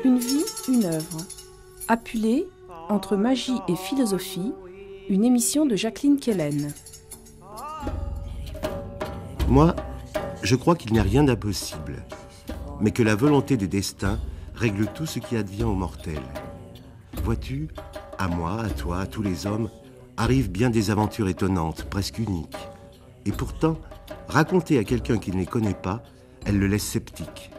Une vie, une œuvre. Apulée, entre magie et philosophie, une émission de Jacqueline Kellen. Moi, je crois qu'il n'y a rien d'impossible, mais que la volonté du destin règle tout ce qui advient aux mortels. Vois-tu, à moi, à toi, à tous les hommes, arrivent bien des aventures étonnantes, presque uniques. Et pourtant, racontées à quelqu'un qui ne les connaît pas, elles le laissent sceptique.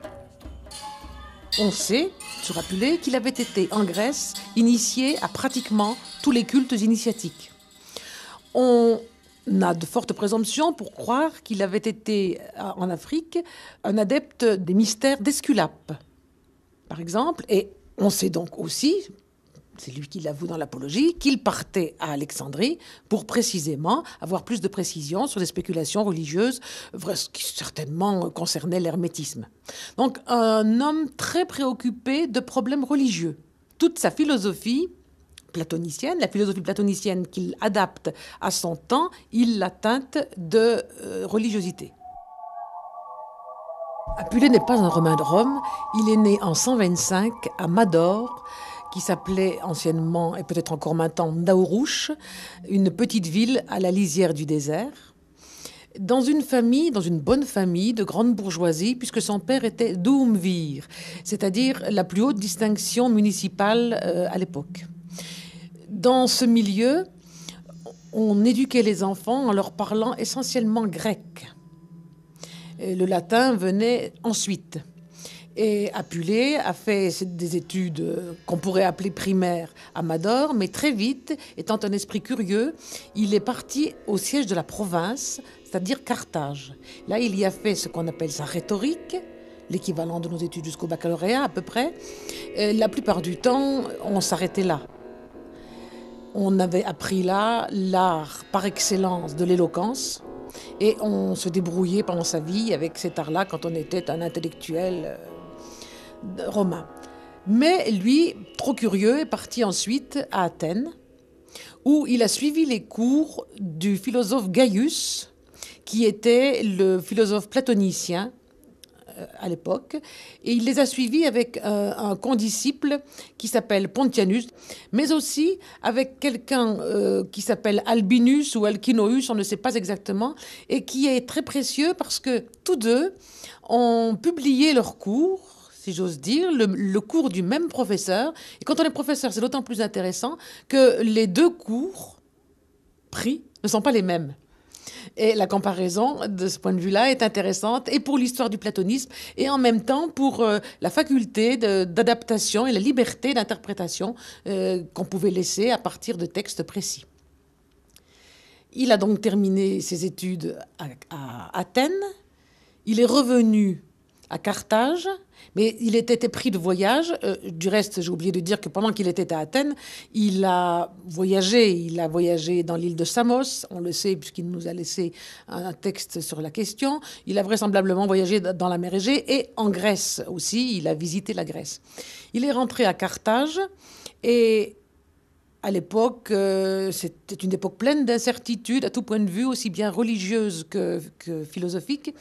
On sait, sur Apulée, qu'il avait été en Grèce initié à pratiquement tous les cultes initiatiques. On a de fortes présomptions pour croire qu'il avait été, en Afrique, un adepte des mystères d'Esculape, par exemple. Et on sait donc aussi, c'est lui qui l'avoue dans l'Apologie, qu'il partait à Alexandrie pour précisément avoir plus de précisions sur des spéculations religieuses qui certainement concernaient l'hermétisme. Donc un homme très préoccupé de problèmes religieux. Toute sa philosophie platonicienne, la philosophie platonicienne qu'il adapte à son temps, il l'a teinte de religiosité. Apulée n'est pas un Romain de Rome, il est né en 125 à Madore, qui s'appelait anciennement, et peut-être encore maintenant, Naourouche, une petite ville à la lisière du désert, dans une bonne famille de grande bourgeoisie, puisque son père était doumvir, c'est-à-dire la plus haute distinction municipale à l'époque. Dans ce milieu, on éduquait les enfants en leur parlant essentiellement grec. Le latin venait ensuite. Et Apulée a fait des études qu'on pourrait appeler primaires à Madore, mais très vite, étant un esprit curieux, il est parti au siège de la province, c'est-à-dire Carthage. Là, il y a fait ce qu'on appelle sa rhétorique, l'équivalent de nos études jusqu'au baccalauréat à peu près. Et la plupart du temps, on s'arrêtait là. On avait appris là l'art par excellence de l'éloquence, et on se débrouillait pendant sa vie avec cet art-là quand on était un intellectuel romain. Mais lui, trop curieux, est parti ensuite à Athènes, où il a suivi les cours du philosophe Gaius, qui était le philosophe platonicien à l'époque, et il les a suivis avec un condisciple qui s'appelle Pontianus, mais aussi avec quelqu'un qui s'appelle Albinus ou Alcinoüs, on ne sait pas exactement, et qui est très précieux parce que tous deux ont publié leurs cours, si j'ose dire, le cours du même professeur. Et quand on est professeur, c'est d'autant plus intéressant que les deux cours pris ne sont pas les mêmes. Et la comparaison, de ce point de vue-là, est intéressante, et pour l'histoire du platonisme, et en même temps pour la faculté d'adaptation et la liberté d'interprétation qu'on pouvait laisser à partir de textes précis. Il a donc terminé ses études à Athènes. Il est revenu à Carthage, mais il était pris de voyage. Du reste, j'ai oublié de dire que pendant qu'il était à Athènes, il a voyagé dans l'île de Samos, on le sait puisqu'il nous a laissé un texte sur la question. Il a vraisemblablement voyagé dans la mer Égée et en Grèce aussi, il a visité la Grèce. Il est rentré à Carthage et à l'époque, c'était une époque pleine d'incertitudes à tout point de vue, aussi bien religieuse que philosophique.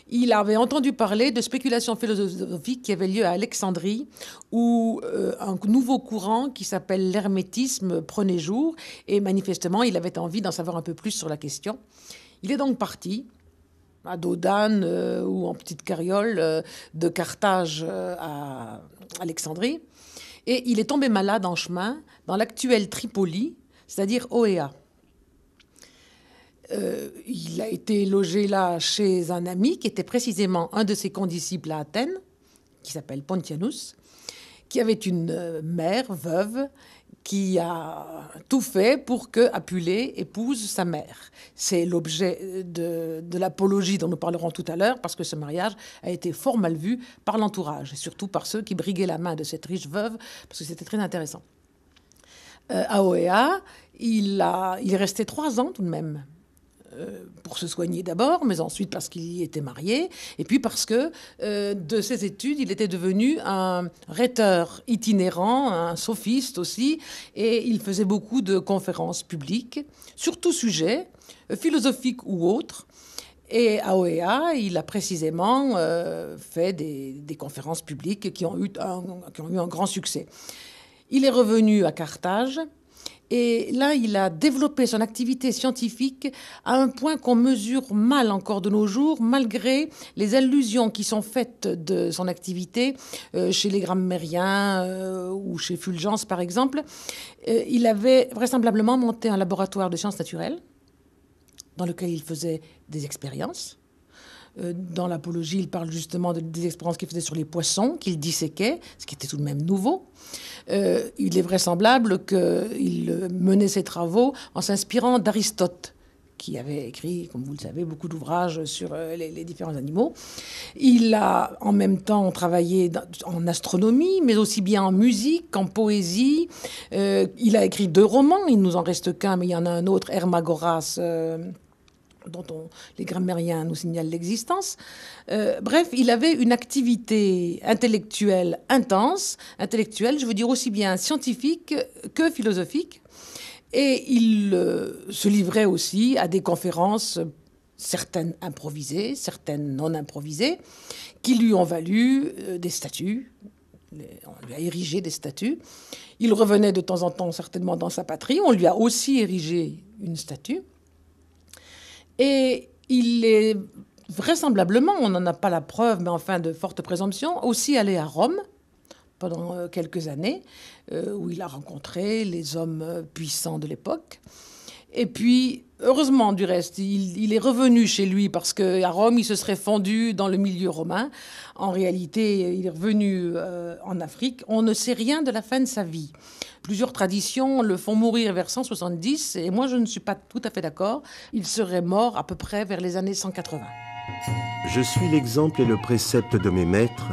Il avait entendu parler de spéculations philosophiques qui avaient lieu à Alexandrie, où un nouveau courant qui s'appelle l'hermétisme prenait jour, et manifestement, il avait envie d'en savoir un peu plus sur la question. Il est donc parti à dos d'âne ou en petite carriole de Carthage à Alexandrie, et il est tombé malade en chemin dans l'actuelle Tripoli, c'est-à-dire Oéa. Il a été logé là chez un ami qui était précisément un de ses condisciples à Athènes, qui s'appelle Pontianus, qui avait une mère veuve qui a tout fait pour que Apulée épouse sa mère. C'est l'objet de l'apologie dont nous parlerons tout à l'heure, parce que ce mariage a été fort mal vu par l'entourage, et surtout par ceux qui briguaient la main de cette riche veuve, parce que c'était très intéressant. À Oéa, il est resté 3 ans tout de même, pour se soigner d'abord, mais ensuite parce qu'il y était marié, et puis parce que de ses études, il était devenu un rhéteur itinérant, un sophiste aussi, et il faisait beaucoup de conférences publiques sur tout sujet, philosophique ou autre. Et à OEA, il a précisément fait des conférences publiques qui ont eu un grand succès. Il est revenu à Carthage et là, il a développé son activité scientifique à un point qu'on mesure mal encore de nos jours, malgré les allusions qui sont faites de son activité chez les grammairiens ou chez Fulgence, par exemple. Il avait vraisemblablement monté un laboratoire de sciences naturelles dans lequel il faisait des expériences. Dans l'apologie, il parle justement des expériences qu'il faisait sur les poissons, qu'il disséquait, ce qui était tout de même nouveau. Il est vraisemblable qu'il menait ses travaux en s'inspirant d'Aristote, qui avait écrit, comme vous le savez, beaucoup d'ouvrages sur les différents animaux. Il a en même temps travaillé en astronomie, mais aussi bien en musique qu'en poésie. Il a écrit 2 romans, il ne nous en reste qu'un, mais il y en a un autre, Hermagoras, dont les grammairiens nous signalent l'existence. Bref, il avait une activité intellectuelle intense, intellectuelle, je veux dire aussi bien scientifique que philosophique, et il se livrait aussi à des conférences, certaines improvisées, certaines non improvisées, qui lui ont valu des statues. On lui a érigé des statues. Il revenait de temps en temps certainement dans sa patrie, on lui a aussi érigé une statue. Et il est vraisemblablement, on n'en a pas la preuve, mais enfin de forte présomption, aussi allé à Rome pendant quelques années, où il a rencontré les hommes puissants de l'époque. Et puis, heureusement du reste, il est revenu chez lui parce qu'à Rome, il se serait fondu dans le milieu romain. En réalité, il est revenu en Afrique. On ne sait rien de la fin de sa vie. Plusieurs traditions le font mourir vers 170, et moi je ne suis pas tout à fait d'accord. Il serait mort à peu près vers les années 180. Je suis l'exemple et le précepte de mes maîtres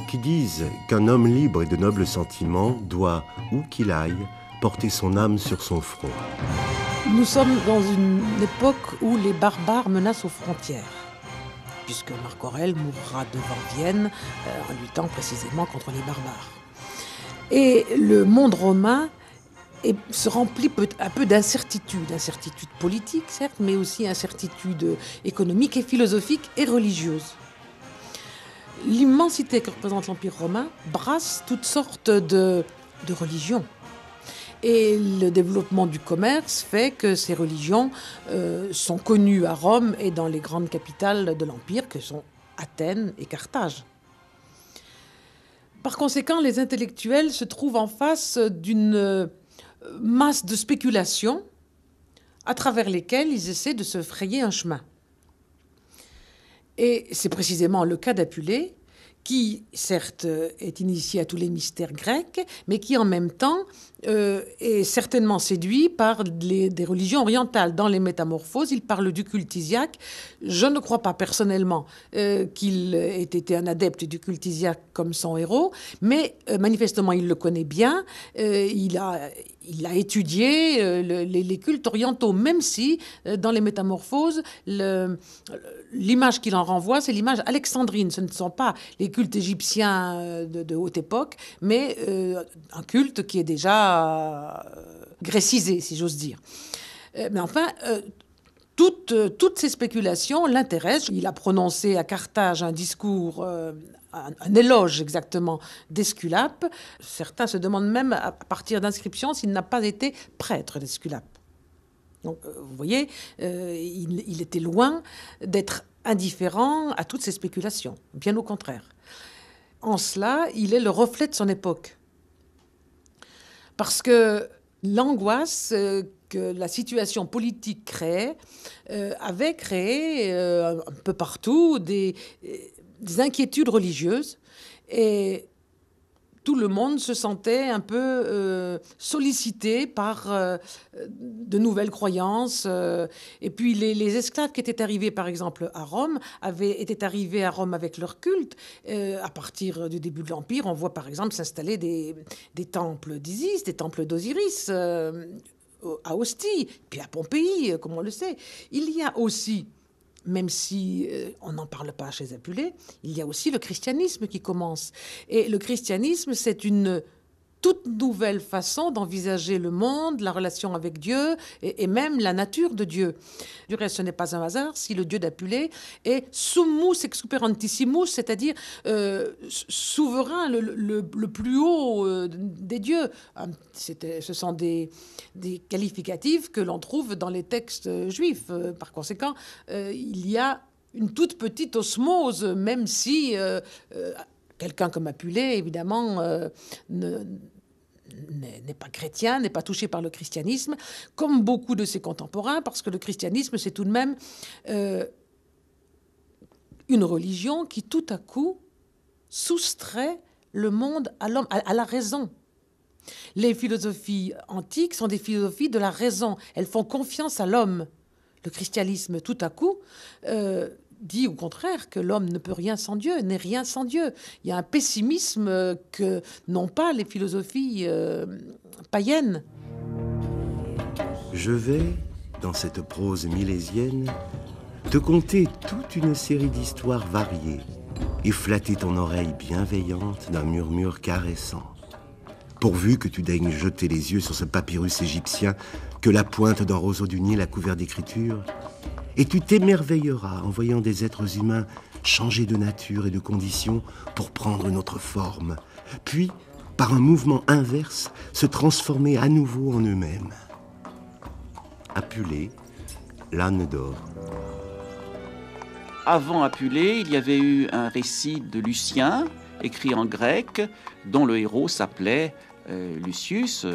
qui disent qu'un homme libre et de nobles sentiments doit, où qu'il aille, porter son âme sur son front. Nous sommes dans une époque où les barbares menacent aux frontières, puisque Marc Aurèle mourra devant Vienne en luttant précisément contre les barbares. Et le monde romain se remplit peu à peu d'incertitudes politiques, certes, mais aussi incertitudes économiques et philosophiques et religieuses. L'immensité que représente l'Empire romain brasse toutes sortes de religions. Et le développement du commerce fait que ces religions sont connues à Rome et dans les grandes capitales de l'Empire, que sont Athènes et Carthage. Par conséquent, les intellectuels se trouvent en face d'une masse de spéculations à travers lesquelles ils essaient de se frayer un chemin. Et c'est précisément le cas d'Apulée, qui, certes, est initié à tous les mystères grecs, mais qui, en même temps, est certainement séduit par des religions orientales. Dans les Métamorphoses, il parle du culte isiaque. Je ne crois pas personnellement qu'il ait été un adepte du culte isiaque comme son héros, mais manifestement, il le connaît bien. Il a étudié les cultes orientaux, même si, dans les Métamorphoses, l'image qu'il en renvoie, c'est l'image alexandrine. Ce ne sont pas les cultes égyptiens de haute époque, mais un culte qui est déjà grécisé, si j'ose dire. Mais enfin, toutes ces spéculations l'intéressent. Il a prononcé à Carthage un discours, un éloge exactement d'Esculape. Certains se demandent même, à partir d'inscriptions, s'il n'a pas été prêtre d'Esculape. Donc, vous voyez, il était loin d'être indifférent à toutes ces spéculations, bien au contraire. En cela, il est le reflet de son époque. Parce que l'angoisse que la situation politique créait avait créé un peu partout des inquiétudes religieuses, et tout le monde se sentait un peu sollicité par de nouvelles croyances. Et puis les esclaves qui étaient arrivés, par exemple, à Rome, étaient arrivés à Rome avec leur culte. À partir du début de l'Empire, on voit par exemple s'installer des temples d'Isis, des temples d'Osiris, à Ostie, puis à Pompéi, comme on le sait. Il y a aussi, même si on n'en parle pas chez Apulée, il y a aussi le christianisme qui commence. Et le christianisme, c'est une toute nouvelle façon d'envisager le monde, la relation avec Dieu et même la nature de Dieu. Du reste, ce n'est pas un hasard si le Dieu d'Apulée est summus exuperantissimus, c'est-à-dire souverain, le plus haut des dieux. Ce sont des qualificatifs que l'on trouve dans les textes juifs. Par conséquent, il y a une toute petite osmose, même si quelqu'un comme Apulée, évidemment, n'est pas chrétien, n'est pas touché par le christianisme, comme beaucoup de ses contemporains, parce que le christianisme, c'est tout de même une religion qui, tout à coup, soustrait le monde à l'homme, à la raison. Les philosophies antiques sont des philosophies de la raison. Elles font confiance à l'homme. Le christianisme, tout à coup, dit au contraire que l'homme ne peut rien sans Dieu, n'est rien sans Dieu. Il y a un pessimisme que n'ont pas les philosophies païennes. Je vais, dans cette prose milésienne, te conter toute une série d'histoires variées et flatter ton oreille bienveillante d'un murmure caressant. Pourvu que tu daignes jeter les yeux sur ce papyrus égyptien que la pointe d'un roseau du Nil a couvert d'écriture, et tu t'émerveilleras en voyant des êtres humains changer de nature et de condition pour prendre une autre forme, puis, par un mouvement inverse, se transformer à nouveau en eux-mêmes. Apulée, l'âne d'or. Avant Apulée, il y avait eu un récit de Lucien, écrit en grec, dont le héros s'appelait Lucius,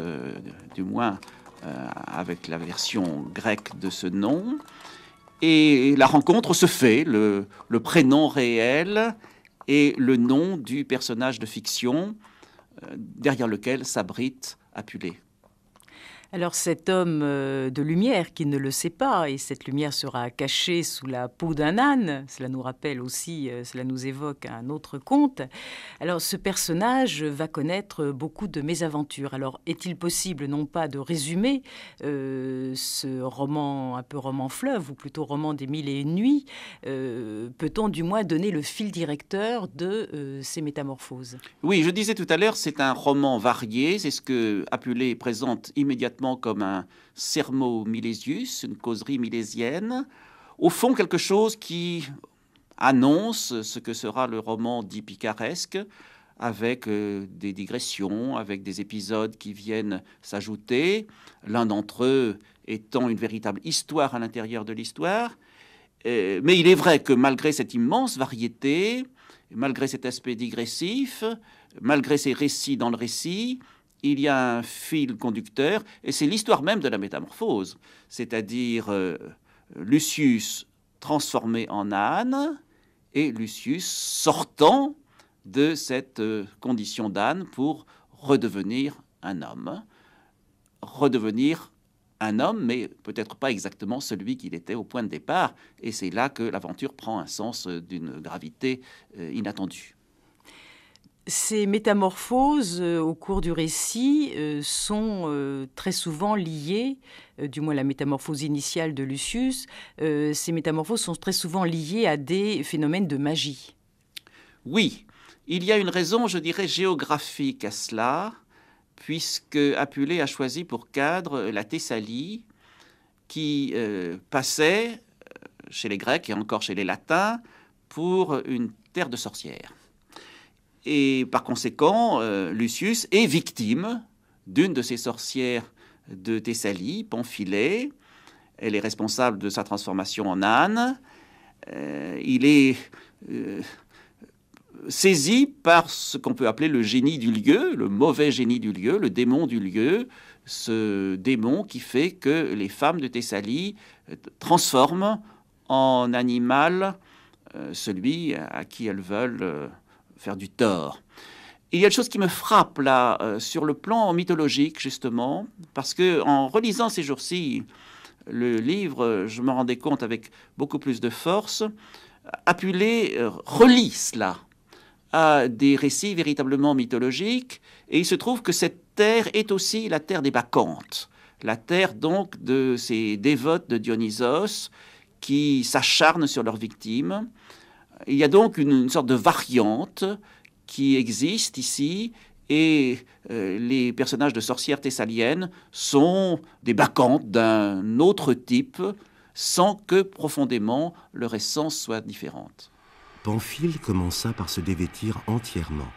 du moins avec la version grecque de ce nom. Et la rencontre se fait, le prénom réel et le nom du personnage de fiction derrière lequel s'abrite Apulée. Alors cet homme de lumière qui ne le sait pas, et cette lumière sera cachée sous la peau d'un âne, cela nous rappelle aussi, cela nous évoque un autre conte. Alors ce personnage va connaître beaucoup de mésaventures. Alors est-il possible non pas de résumer ce roman, un peu roman fleuve, ou plutôt roman des mille et une nuits, peut-on du moins donner le fil directeur de ces métamorphoses? Oui, je disais tout à l'heure, c'est un roman varié, c'est ce que Apulée présente immédiatement comme un sermo milesius, une causerie milésienne. Au fond, quelque chose qui annonce ce que sera le roman dit picaresque, avec des digressions, avec des épisodes qui viennent s'ajouter, l'un d'entre eux étant une véritable histoire à l'intérieur de l'histoire. Mais il est vrai que malgré cette immense variété, malgré cet aspect digressif, malgré ces récits dans le récit, il y a un fil conducteur, et c'est l'histoire même de la métamorphose, c'est-à-dire Lucius transformé en âne, et Lucius sortant de cette condition d'âne pour redevenir un homme. Redevenir un homme, mais peut-être pas exactement celui qu'il était au point de départ, et c'est là que l'aventure prend un sens d'une gravité inattendue. Ces métamorphoses au cours du récit sont très souvent liées, du moins la métamorphose initiale de Lucius, ces métamorphoses sont très souvent liées à des phénomènes de magie. Oui, il y a une raison, je dirais, géographique à cela, puisque Apulée a choisi pour cadre la Thessalie, qui passait, chez les Grecs et encore chez les Latins, pour une terre de sorcières. Et par conséquent, Lucius est victime d'une de ces sorcières de Thessalie, Pamphilée. Elle est responsable de sa transformation en âne. Il est saisi par ce qu'on peut appeler le génie du lieu, le mauvais génie du lieu, le démon du lieu, ce démon qui fait que les femmes de Thessalie transforment en animal celui à qui elles veulent faire du tort. Et il y a une chose qui me frappe là, sur le plan mythologique justement, parce que en relisant ces jours-ci le livre, je me rendais compte avec beaucoup plus de force, Apulée relie cela à des récits véritablement mythologiques, et il se trouve que cette terre est aussi la terre des Bacchantes, la terre donc de ces dévotes de Dionysos qui s'acharnent sur leurs victimes. Il y a donc une sorte de variante qui existe ici et les personnages de sorcières thessaliennes sont des bacchantes d'un autre type, sans que profondément leur essence soit différente. Pamphile commença par se dévêtir entièrement.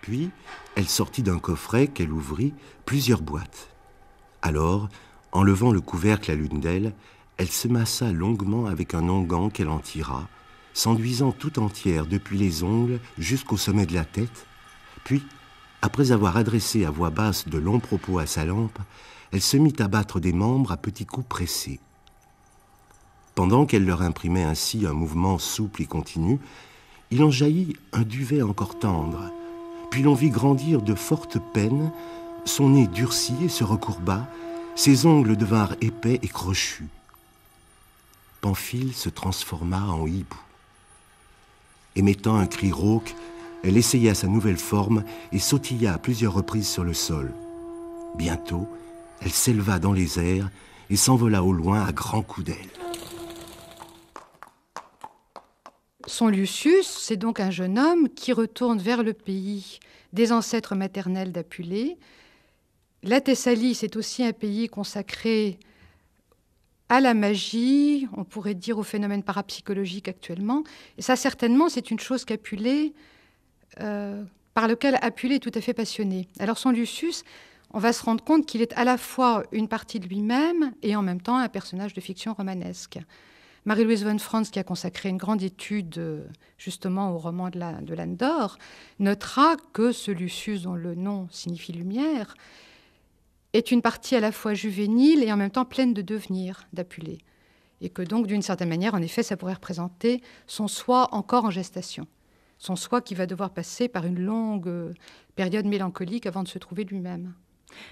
Puis, elle sortit d'un coffret qu'elle ouvrit plusieurs boîtes. Alors, en levant le couvercle à l'une d'elles, elle se massa longuement avec un onguent qu'elle en tira, s'enduisant tout entière depuis les ongles jusqu'au sommet de la tête. Puis, après avoir adressé à voix basse de longs propos à sa lampe, elle se mit à battre des membres à petits coups pressés. Pendant qu'elle leur imprimait ainsi un mouvement souple et continu, il en jaillit un duvet encore tendre. Puis l'on vit grandir de fortes peines, son nez durcit et se recourba, ses ongles devinrent épais et crochus. Pamphile se transforma en hibou. Émettant un cri rauque, elle essaya sa nouvelle forme et sautilla à plusieurs reprises sur le sol. Bientôt, elle s'éleva dans les airs et s'envola au loin à grands coups d'aile. Son Lucius, c'est donc un jeune homme qui retourne vers le pays des ancêtres maternels d'Apulée. La Thessalie, c'est aussi un pays consacré à la magie, on pourrait dire au phénomène parapsychologique actuellement. Et ça, certainement, c'est une chose qu'Apulée, par lequel Apulée est tout à fait passionné. Alors son Lucius, on va se rendre compte qu'il est à la fois une partie de lui-même et en même temps un personnage de fiction romanesque. Marie-Louise von Franz, qui a consacré une grande étude justement au roman de Landor, notera que ce Lucius, dont le nom signifie lumière, est une partie à la fois juvénile et en même temps pleine de devenir d'Apulée. Et que donc, d'une certaine manière, en effet, ça pourrait représenter son soi encore en gestation. Son soi qui va devoir passer par une longue période mélancolique avant de se trouver lui-même.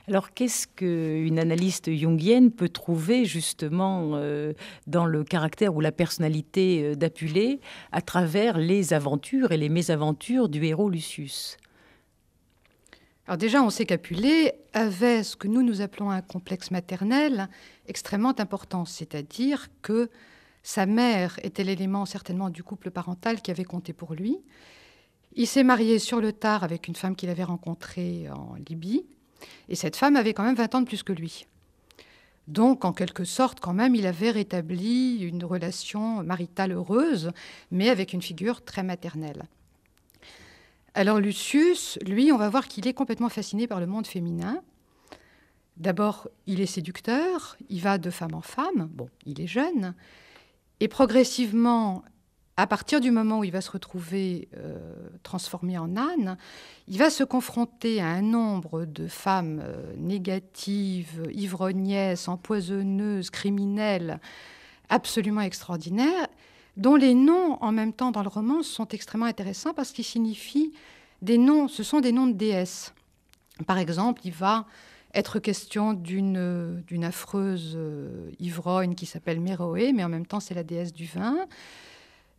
Alors, qu'est-ce qu'une analyste jungienne peut trouver justement dans le caractère ou la personnalité d'Apulée à travers les aventures et les mésaventures du héros Lucius ? Alors déjà, on sait qu'Apulée avait ce que nous appelons un complexe maternel extrêmement important, c'est-à-dire que sa mère était l'élément certainement du couple parental qui avait compté pour lui. Il s'est marié sur le tard avec une femme qu'il avait rencontrée en Libye, et cette femme avait quand même 20 ans de plus que lui. Donc, en quelque sorte, quand même, il avait rétabli une relation maritale heureuse, mais avec une figure très maternelle. Alors Lucius, lui, on va voir qu'il est complètement fasciné par le monde féminin. D'abord, il est séducteur, il va de femme en femme, bon, il est jeune, et progressivement, à partir du moment où il va se retrouver transformé en âne, il va se confronter à un nombre de femmes négatives, ivrognesses, empoisonneuses, criminelles, absolument extraordinaires, dont les noms, en même temps, dans le roman, sont extrêmement intéressants parce qu'ils signifient des noms, ce sont des noms de déesses. Par exemple, il va être question d'une affreuse ivrogne qui s'appelle Méroé, mais en même temps, c'est la déesse du vin,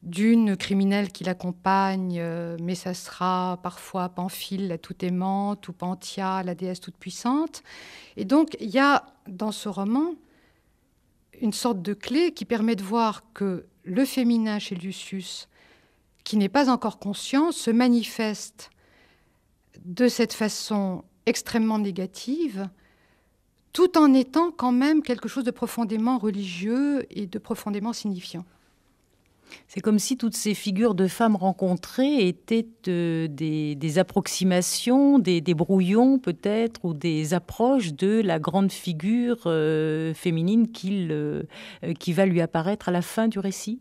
d'une criminelle qui l'accompagne, mais ça sera parfois Pamphile, la toute-aimante, ou Panthia, la déesse toute-puissante. Et donc, il y a dans ce roman une sorte de clé qui permet de voir que le féminin chez Lucius, qui n'est pas encore conscient, se manifeste de cette façon extrêmement négative, tout en étant quand même quelque chose de profondément religieux et de profondément signifiant. C'est comme si toutes ces figures de femmes rencontrées étaient des approximations, des brouillons peut-être, ou des approches de la grande figure féminine qui va lui apparaître à la fin du récit.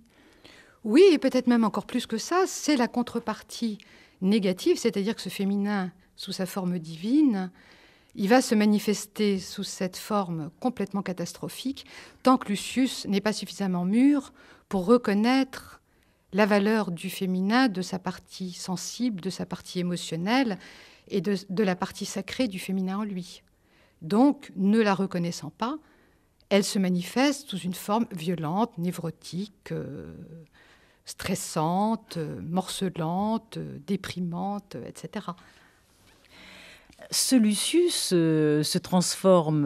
Oui, et peut-être même encore plus que ça, c'est la contrepartie négative, c'est-à-dire que ce féminin, sous sa forme divine, il va se manifester sous cette forme complètement catastrophique, tant que Lucius n'est pas suffisamment mûr pour reconnaître la valeur du féminin, de sa partie sensible, de sa partie émotionnelle et de la partie sacrée du féminin en lui. Donc, ne la reconnaissant pas, elle se manifeste sous une forme violente, névrotique, stressante, morcelante, déprimante, etc. Ce Lucius se transforme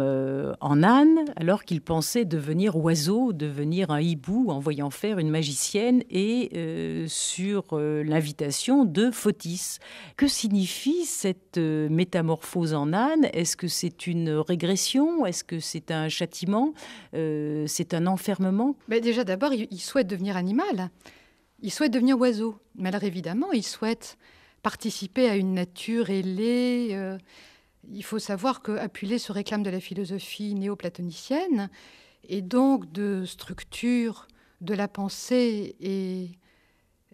en âne alors qu'il pensait devenir oiseau, devenir un hibou en voyant faire une magicienne et sur l'invitation de Photis. Que signifie cette métamorphose en âne? Est-ce que c'est une régression? Est-ce que c'est un châtiment? C'est un enfermement? Mais déjà, d'abord, il souhaite devenir animal. Il souhaite devenir oiseau. Mais alors, évidemment, il souhaite participer à une nature ailée. Il faut savoir qu'Apulée se réclame de la philosophie néo-platonicienne et donc de structures de la pensée et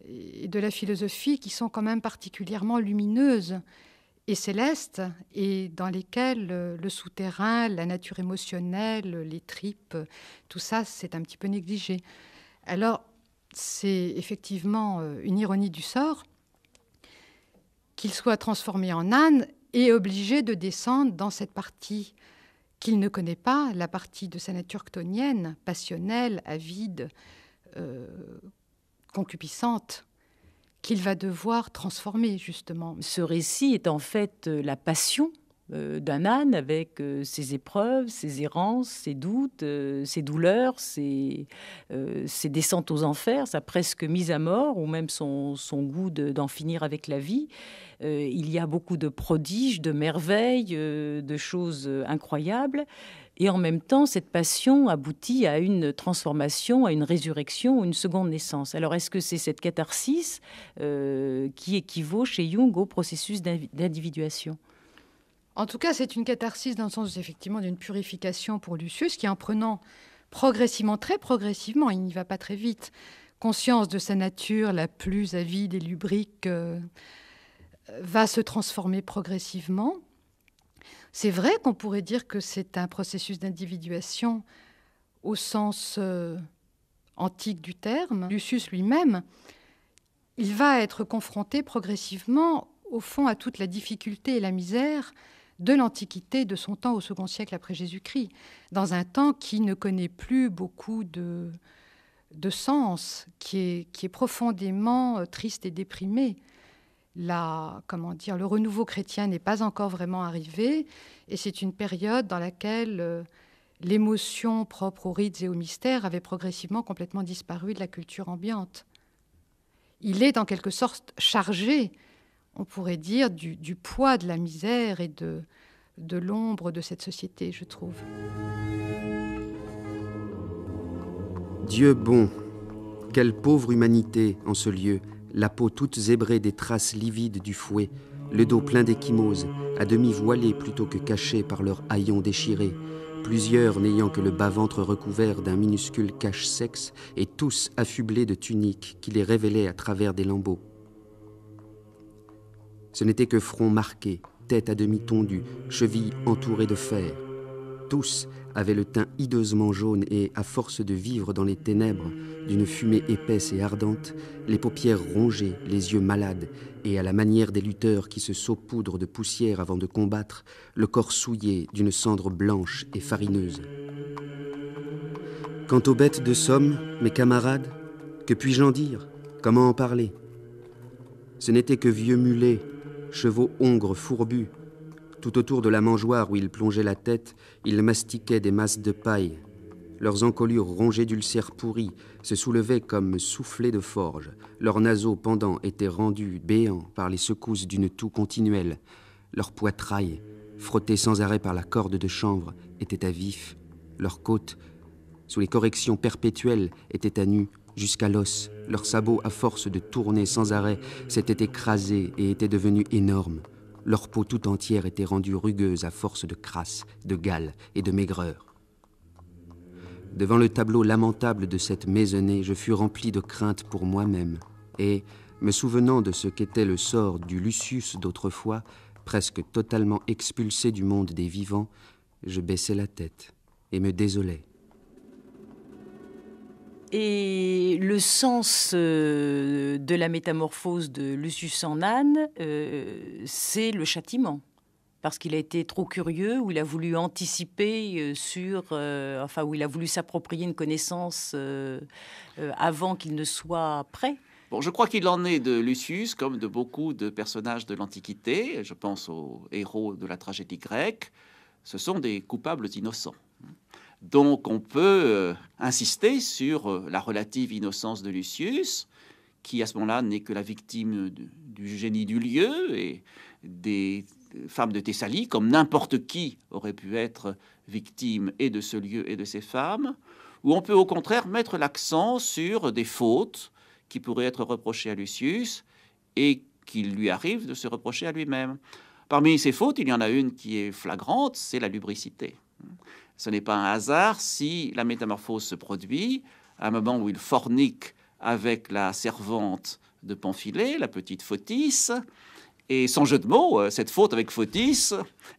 de la philosophie qui sont quand même particulièrement lumineuses et célestes et dans lesquelles le souterrain, la nature émotionnelle, les tripes, tout ça, c'est un petit peu négligé. Alors, c'est effectivement une ironie du sort qu'il soit transformé en âne et obligé de descendre dans cette partie qu'il ne connaît pas, la partie de sa nature chtonienne, passionnelle, avide, concupiscente, qu'il va devoir transformer, justement. Ce récit est en fait la passion d'un âne avec ses épreuves, ses errances, ses doutes, ses douleurs, ses descentes aux enfers, sa presque mise à mort, ou même son goût d'en finir avec la vie. Il y a beaucoup de prodiges, de merveilles, de choses incroyables. Et en même temps, cette passion aboutit à une transformation, à une résurrection, une seconde naissance. Alors, est-ce que c'est cette catharsis qui équivaut chez Jung au processus d'individuation ? En tout cas, c'est une catharsis dans le sens, effectivement, d'une purification pour Lucius, qui en prenant progressivement, très progressivement, il n'y va pas très vite, conscience de sa nature la plus avide et lubrique, va se transformer progressivement. C'est vrai qu'on pourrait dire que c'est un processus d'individuation au sens antique du terme. Lucius lui-même, il va être confronté progressivement, au fond, à toute la difficulté et la misère de l'Antiquité, de son temps au second siècle après Jésus-Christ, dans un temps qui ne connaît plus beaucoup de sens, qui est profondément triste et déprimé. Le renouveau chrétien n'est pas encore vraiment arrivé, et c'est une période dans laquelle l'émotion propre aux rites et aux mystères avait progressivement complètement disparu de la culture ambiante. Il est en quelque sorte chargé, on pourrait dire, du poids de la misère et de l'ombre de cette société, je trouve. Dieu bon, quelle pauvre humanité en ce lieu, la peau toute zébrée des traces livides du fouet, le dos plein d'échymoses, à demi voilé plutôt que caché par leurs haillons déchirés, plusieurs n'ayant que le bas-ventre recouvert d'un minuscule cache-sexe et tous affublés de tuniques qui les révélaient à travers des lambeaux. Ce n'était que front marqué, tête à demi tondue, chevilles entourées de fer. Tous avaient le teint hideusement jaune et, à force de vivre dans les ténèbres, d'une fumée épaisse et ardente, les paupières rongées, les yeux malades, et à la manière des lutteurs qui se saupoudrent de poussière avant de combattre, le corps souillé d'une cendre blanche et farineuse. Quant aux bêtes de somme, mes camarades, que puis-je en dire? Comment en parler? Ce n'étaient que vieux mulets, chevaux hongres fourbus. Tout autour de la mangeoire où ils plongeaient la tête, ils mastiquaient des masses de paille. Leurs encolures rongées d'ulcères pourris se soulevaient comme soufflées de forge. Leurs naseaux pendants étaient rendus béants par les secousses d'une toux continuelle. Leurs poitrails, frottées sans arrêt par la corde de chanvre, étaient à vif. Leurs côtes, sous les corrections perpétuelles, étaient à nu jusqu'à l'os. Leurs sabots, à force de tourner sans arrêt, s'étaient écrasés et étaient devenus énormes. Leur peau tout entière était rendue rugueuse à force de crasse, de gale et de maigreur. Devant le tableau lamentable de cette maisonnée, je fus rempli de crainte pour moi-même. Et, me souvenant de ce qu'était le sort du Lucius d'autrefois, presque totalement expulsé du monde des vivants, je baissai la tête et me désolai. Et le sens de la métamorphose de Lucius en âne, c'est le châtiment. Parce qu'il a été trop curieux, ou il a voulu anticiper où il a voulu s'approprier une connaissance avant qu'il ne soit prêt. Bon, je crois qu'il en est de Lucius comme de beaucoup de personnages de l'Antiquité. Je pense aux héros de la tragédie grecque. Ce sont des coupables innocents. Donc on peut insister sur la relative innocence de Lucius, qui à ce moment-là n'est que la victime du génie du lieu et des femmes de Thessalie, comme n'importe qui aurait pu être victime et de ce lieu et de ces femmes, ou on peut au contraire mettre l'accent sur des fautes qui pourraient être reprochées à Lucius et qu'il lui arrive de se reprocher à lui-même. Parmi ces fautes, il y en a une qui est flagrante, c'est la lubricité. Ce n'est pas un hasard si la métamorphose se produit à un moment où il fornique avec la servante de Pamphylie, la petite Photis, et sans jeu de mots, cette faute avec Photis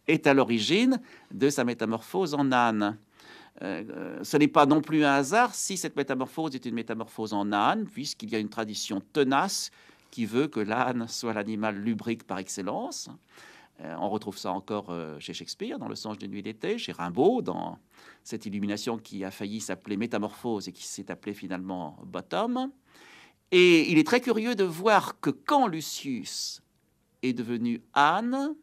est à l'origine de sa métamorphose en âne. Ce n'est pas non plus un hasard si cette métamorphose est une métamorphose en âne, puisqu'il y a une tradition tenace qui veut que l'âne soit l'animal lubrique par excellence. On retrouve ça encore chez Shakespeare, dans Le Songe de nuit d'été, chez Rimbaud, dans cette illumination qui a failli s'appeler Métamorphose et qui s'est appelée finalement Bottom. Et il est très curieux de voir que quand Lucius est devenu âne,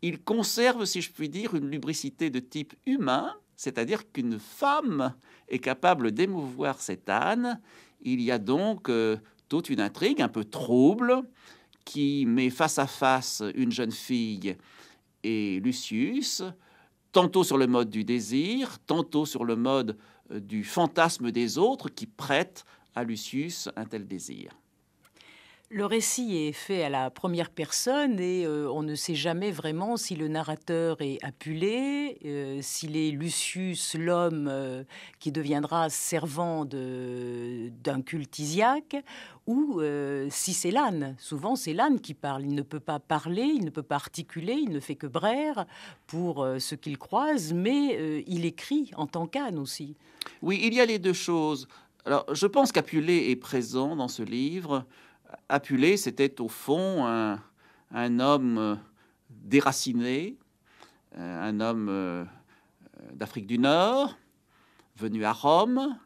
il conserve, si je puis dire, une lubricité de type humain, c'est-à-dire qu'une femme est capable d'émouvoir cet âne. Il y a donc toute une intrigue un peu trouble qui met face à face une jeune fille et Lucius, tantôt sur le mode du désir, tantôt sur le mode du fantasme des autres qui prêtent à Lucius un tel désir. Le récit est fait à la première personne et on ne sait jamais vraiment si le narrateur est Apulée, s'il est Lucius, l'homme qui deviendra servant d'un culte isiaque, ou si c'est l'âne. Souvent, c'est l'âne qui parle. Il ne peut pas parler, il ne peut pas articuler, il ne fait que braire pour ce qu'il croise, mais il écrit en tant qu'âne aussi. Oui, il y a les deux choses. Alors, je pense qu'Apulée est présent dans ce livre. Apulée, c'était au fond un homme déraciné, un homme d'Afrique du Nord, venu à Rome.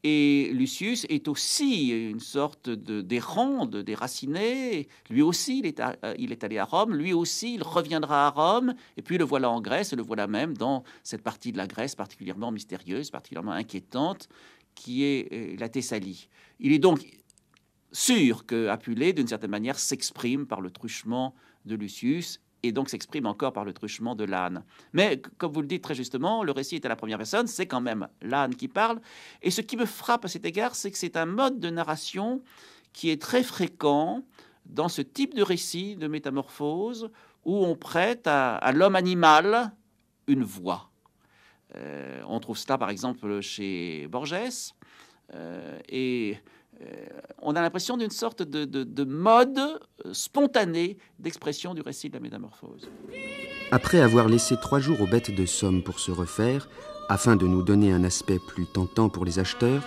Et Lucius est aussi une sorte d'errant, de déraciné. Lui aussi, il est allé à Rome. Lui aussi, il reviendra à Rome. Et puis le voilà en Grèce, et le voilà même dans cette partie de la Grèce particulièrement mystérieuse, particulièrement inquiétante, qui est la Thessalie. Il est donc sûr que Apulée, d'une certaine manière, s'exprime par le truchement de Lucius et donc s'exprime encore par le truchement de l'âne. Mais, comme vous le dites très justement, le récit est à la première personne, c'est quand même l'âne qui parle. Et ce qui me frappe à cet égard, c'est que c'est un mode de narration qui est très fréquent dans ce type de récit de métamorphose où on prête à l'homme animal une voix. On trouve cela, par exemple, chez Borges. On a l'impression d'une sorte de mode spontané d'expression du récit de la métamorphose. Après avoir laissé 3 jours aux bêtes de somme pour se refaire, afin de nous donner un aspect plus tentant pour les acheteurs,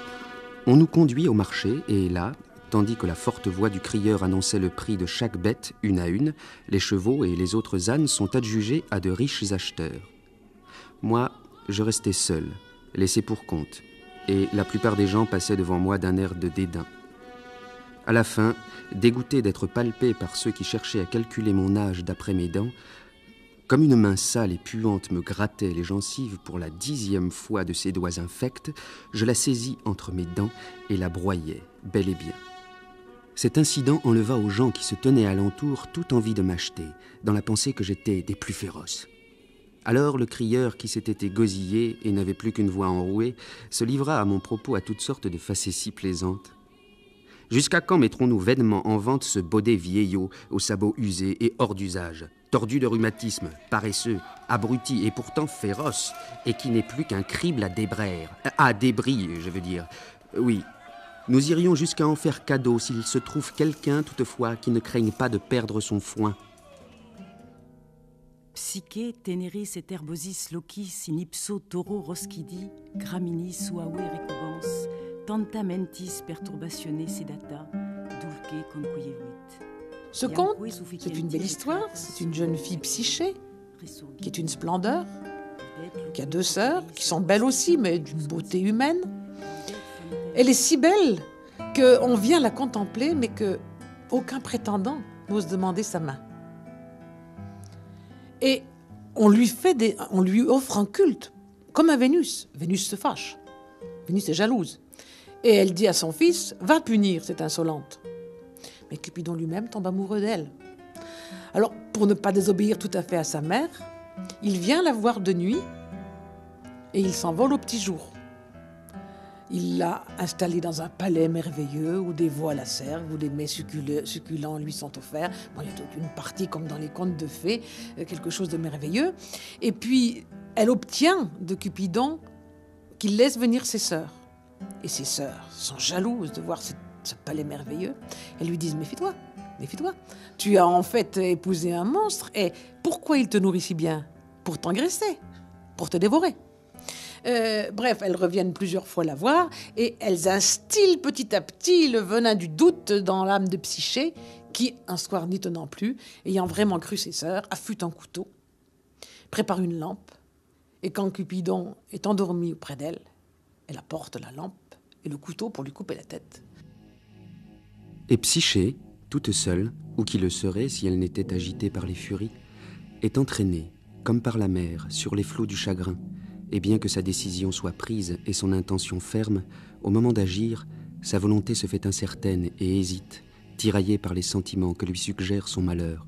on nous conduit au marché et là, tandis que la forte voix du crieur annonçait le prix de chaque bête une à une, les chevaux et les autres ânes sont adjugés à de riches acheteurs. Moi, je restais seul, laissé pour compte, et la plupart des gens passaient devant moi d'un air de dédain. À la fin, dégoûté d'être palpé par ceux qui cherchaient à calculer mon âge d'après mes dents, comme une main sale et puante me grattait les gencives pour la 10e fois de ses doigts infects, je la saisis entre mes dents et la broyai, bel et bien. Cet incident enleva aux gens qui se tenaient alentour toute envie de m'acheter, dans la pensée que j'étais des plus féroces. Alors le crieur, qui s'était égosillé et n'avait plus qu'une voix enrouée, se livra à mon propos à toutes sortes de facéties plaisantes. Jusqu'à quand mettrons-nous vainement en vente ce baudet vieillot, aux sabots usés et hors d'usage, tordu de rhumatisme, paresseux, abruti et pourtant féroce, et qui n'est plus qu'un crible à débraire, à débris, je veux dire. Oui, nous irions jusqu'à en faire cadeau s'il se trouve quelqu'un, toutefois, qui ne craigne pas de perdre son foin. Psyche teneris et herbosis locis in ipso toro roscidi, gramini suaue recubans, tanta mentis perturbatione sedata, dulce conquievit. Ce conte, c'est une belle histoire. C'est une jeune fille Psyché, qui est une splendeur, qui a 2 sœurs, qui sont belles aussi, mais d'une beauté humaine. Elle est si belle qu'on vient la contempler, mais qu'aucun prétendant n'ose demander sa main. Et on lui offre un culte, comme à Vénus. Vénus se fâche. Vénus est jalouse. Et elle dit à son fils, « Va punir cette insolente ». Mais Cupidon lui-même tombe amoureux d'elle. Alors, pour ne pas désobéir tout à fait à sa mère, il vient la voir de nuit et il s'envole au petit jour. Il l'a installée dans un palais merveilleux où des voix la servent, où des mets succulents lui sont offerts. Bon, il y a toute une partie comme dans les contes de fées, quelque chose de merveilleux. Et puis, elle obtient de Cupidon qu'il laisse venir ses sœurs. Et ses sœurs sont jalouses de voir ce palais merveilleux. Elles lui disent « Méfie-toi, méfie-toi. Tu as en fait épousé un monstre. Et pourquoi il te nourrit si bien? Pour t'engraisser, pour te dévorer. » Bref, elles reviennent plusieurs fois la voir et elles instillent petit à petit le venin du doute dans l'âme de Psyché qui, un soir n'y tenant plus, ayant vraiment cru ses sœurs, affûte un couteau, prépare une lampe et quand Cupidon est endormi auprès d'elle, elle apporte la lampe et le couteau pour lui couper la tête. Et Psyché, toute seule, ou qui le serait si elle n'était agitée par les furies, est entraînée, comme par la mer, sur les flots du chagrin, et bien que sa décision soit prise et son intention ferme, au moment d'agir, sa volonté se fait incertaine et hésite, tiraillée par les sentiments que lui suggère son malheur.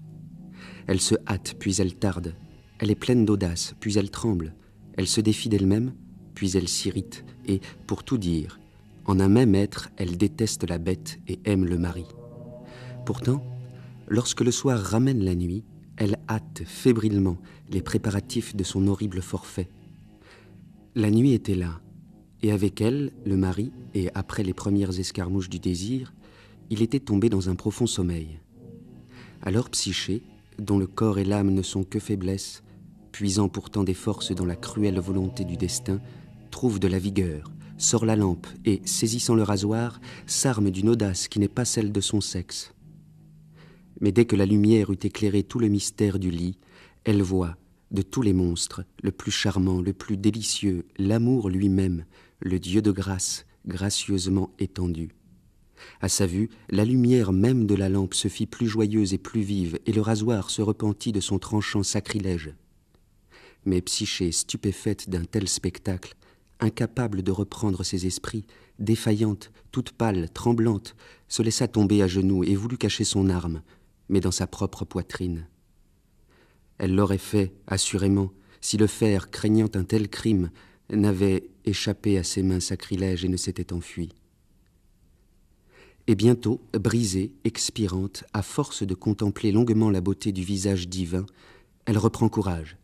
Elle se hâte, puis elle tarde. Elle est pleine d'audace, puis elle tremble. Elle se défie d'elle-même, puis elle s'irrite. Et, pour tout dire, en un même être, elle déteste la bête et aime le mari. Pourtant, lorsque le soir ramène la nuit, elle hâte fébrilement les préparatifs de son horrible forfait. La nuit était là, et avec elle, le mari, et après les premières escarmouches du désir, il était tombé dans un profond sommeil. Alors Psyché, dont le corps et l'âme ne sont que faiblesse, puisant pourtant des forces dans la cruelle volonté du destin, trouve de la vigueur, sort la lampe et, saisissant le rasoir, s'arme d'une audace qui n'est pas celle de son sexe. Mais dès que la lumière eut éclairé tout le mystère du lit, elle voit, de tous les monstres, le plus charmant, le plus délicieux, l'amour lui-même, le Dieu de grâce, gracieusement étendu. À sa vue, la lumière même de la lampe se fit plus joyeuse et plus vive, et le rasoir se repentit de son tranchant sacrilège. Mais Psyché, stupéfaite d'un tel spectacle, incapable de reprendre ses esprits, défaillante, toute pâle, tremblante, se laissa tomber à genoux et voulut cacher son arme, mais dans sa propre poitrine. Elle l'aurait fait, assurément, si le fer, craignant un tel crime, n'avait échappé à ses mains sacrilèges et ne s'était enfui. Et bientôt, brisée, expirante, à force de contempler longuement la beauté du visage divin, elle reprend courage.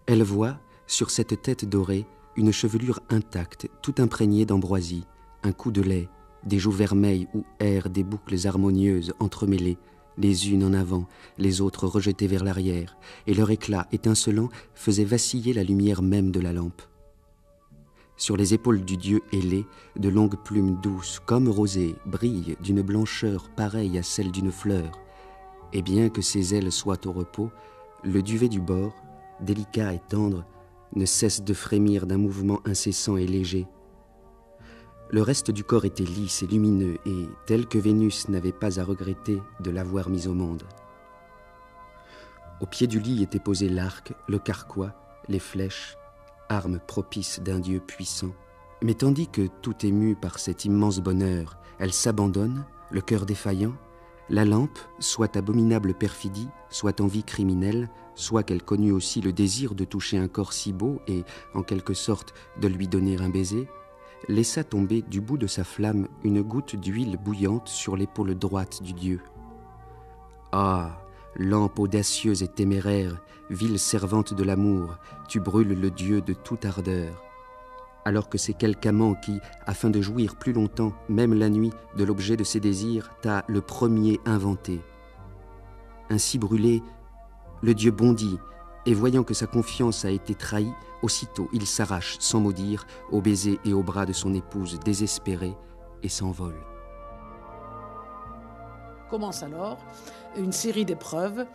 Elle voit, sur cette tête dorée, une chevelure intacte, tout imprégnée d'ambroisie, un cou de lait, des joues vermeilles où errent des boucles harmonieuses entremêlées, les unes en avant, les autres rejetées vers l'arrière, et leur éclat étincelant faisait vaciller la lumière même de la lampe. Sur les épaules du dieu ailé, de longues plumes douces, comme rosées, brillent d'une blancheur pareille à celle d'une fleur, et bien que ses ailes soient au repos, le duvet du bord, délicat et tendre, ne cesse de frémir d'un mouvement incessant et léger. Le reste du corps était lisse et lumineux, et tel que Vénus n'avait pas à regretter de l'avoir mis au monde. Au pied du lit était posé l'arc, le carquois, les flèches, armes propices d'un dieu puissant. Mais tandis que, tout émue par cet immense bonheur, elle s'abandonne, le cœur défaillant, la lampe, soit abominable perfidie, soit envie criminelle, soit qu'elle connût aussi le désir de toucher un corps si beau et, en quelque sorte, de lui donner un baiser, laissa tomber du bout de sa flamme une goutte d'huile bouillante sur l'épaule droite du dieu. Ah, lampe audacieuse et téméraire, ville servante de l'amour, tu brûles le dieu de toute ardeur. Alors que c'est quelque amant qui, afin de jouir plus longtemps, même la nuit, de l'objet de ses désirs, t'a le premier inventé. Ainsi brûlé, le dieu bondit, et voyant que sa confiance a été trahie, aussitôt il s'arrache, sans mot dire, aux baisers et aux bras de son épouse désespérée, et s'envole. Commence alors une série d'épreuves.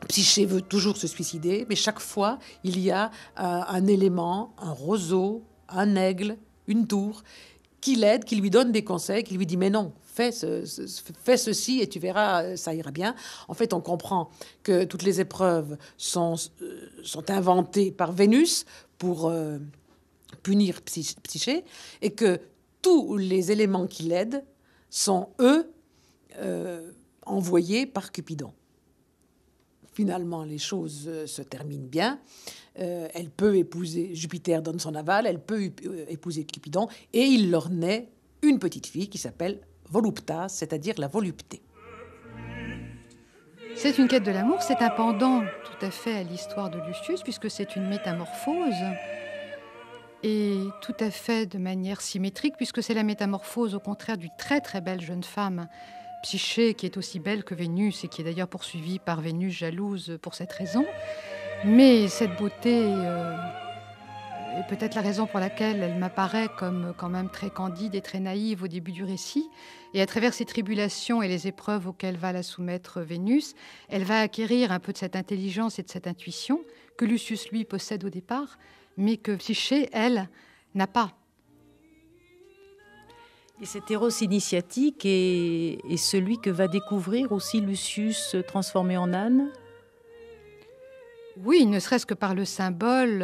Psyché veut toujours se suicider, mais chaque fois, il y a un élément, un roseau, un aigle, une tour, qui l'aide, qui lui donne des conseils, qui lui dit « mais non, fais ceci et tu verras, ça ira bien ». En fait, on comprend que toutes les épreuves sont inventées par Vénus pour punir Psyché, et que tous les éléments qui l'aident sont, eux, envoyés par Cupidon. Finalement, les choses se terminent bien. Elle peut épouser, Jupiter donne son aval, elle peut épouser Cupidon, et il leur naît une petite fille qui s'appelle Voluptas, c'est-à-dire la volupté. C'est une quête de l'amour, c'est un pendant tout à fait à l'histoire de Lucius, puisque c'est une métamorphose, et tout à fait de manière symétrique, puisque c'est la métamorphose, au contraire, d'une très très belle jeune femme, Psyché, qui est aussi belle que Vénus, et qui est d'ailleurs poursuivie par Vénus jalouse pour cette raison. Mais cette beauté est peut-être la raison pour laquelle elle m'apparaît comme quand même très candide et très naïve au début du récit. Et à travers ces tribulations et les épreuves auxquelles va la soumettre Vénus, elle va acquérir un peu de cette intelligence et de cette intuition que Lucius, lui, possède au départ, mais que Psyché, elle, n'a pas. Et cet Eros initiatique est celui que va découvrir aussi Lucius transformé en âne ? Oui, ne serait-ce que par le symbole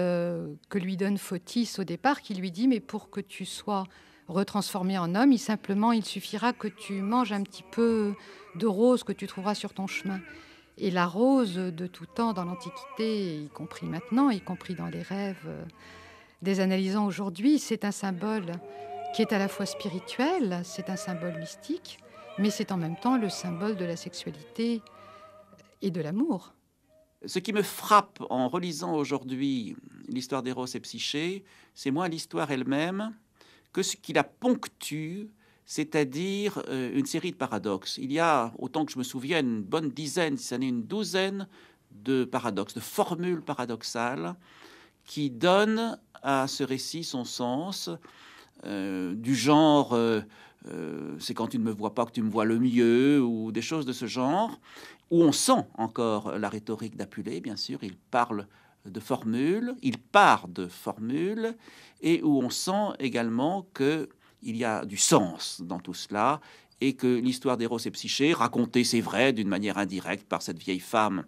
que lui donne Photis au départ, qui lui dit « mais pour que tu sois retransformé en homme, il suffira que tu manges un petit peu de rose que tu trouveras sur ton chemin ». Et la rose, de tout temps dans l'Antiquité, y compris maintenant, y compris dans les rêves des analysants aujourd'hui, c'est un symbole qui est à la fois spirituel, c'est un symbole mystique, mais c'est en même temps le symbole de la sexualité et de l'amour. Ce qui me frappe en relisant aujourd'hui l'histoire d'Eros et Psyché, c'est moins l'histoire elle-même que ce qui la ponctue, c'est-à-dire une série de paradoxes. Il y a, autant que je me souvienne, une bonne dizaine, si ce n'est une douzaine de paradoxes, de formules paradoxales qui donnent à ce récit son sens, du genre c'est quand tu ne me vois pas que tu me vois le mieux, ou des choses de ce genre, où on sent encore la rhétorique d'Apulée, bien sûr, il parle de formules, il part de formules, et où on sent également qu'il y a du sens dans tout cela, et que l'histoire d'Eros et Psyché, racontée, c'est vrai, d'une manière indirecte par cette vieille femme,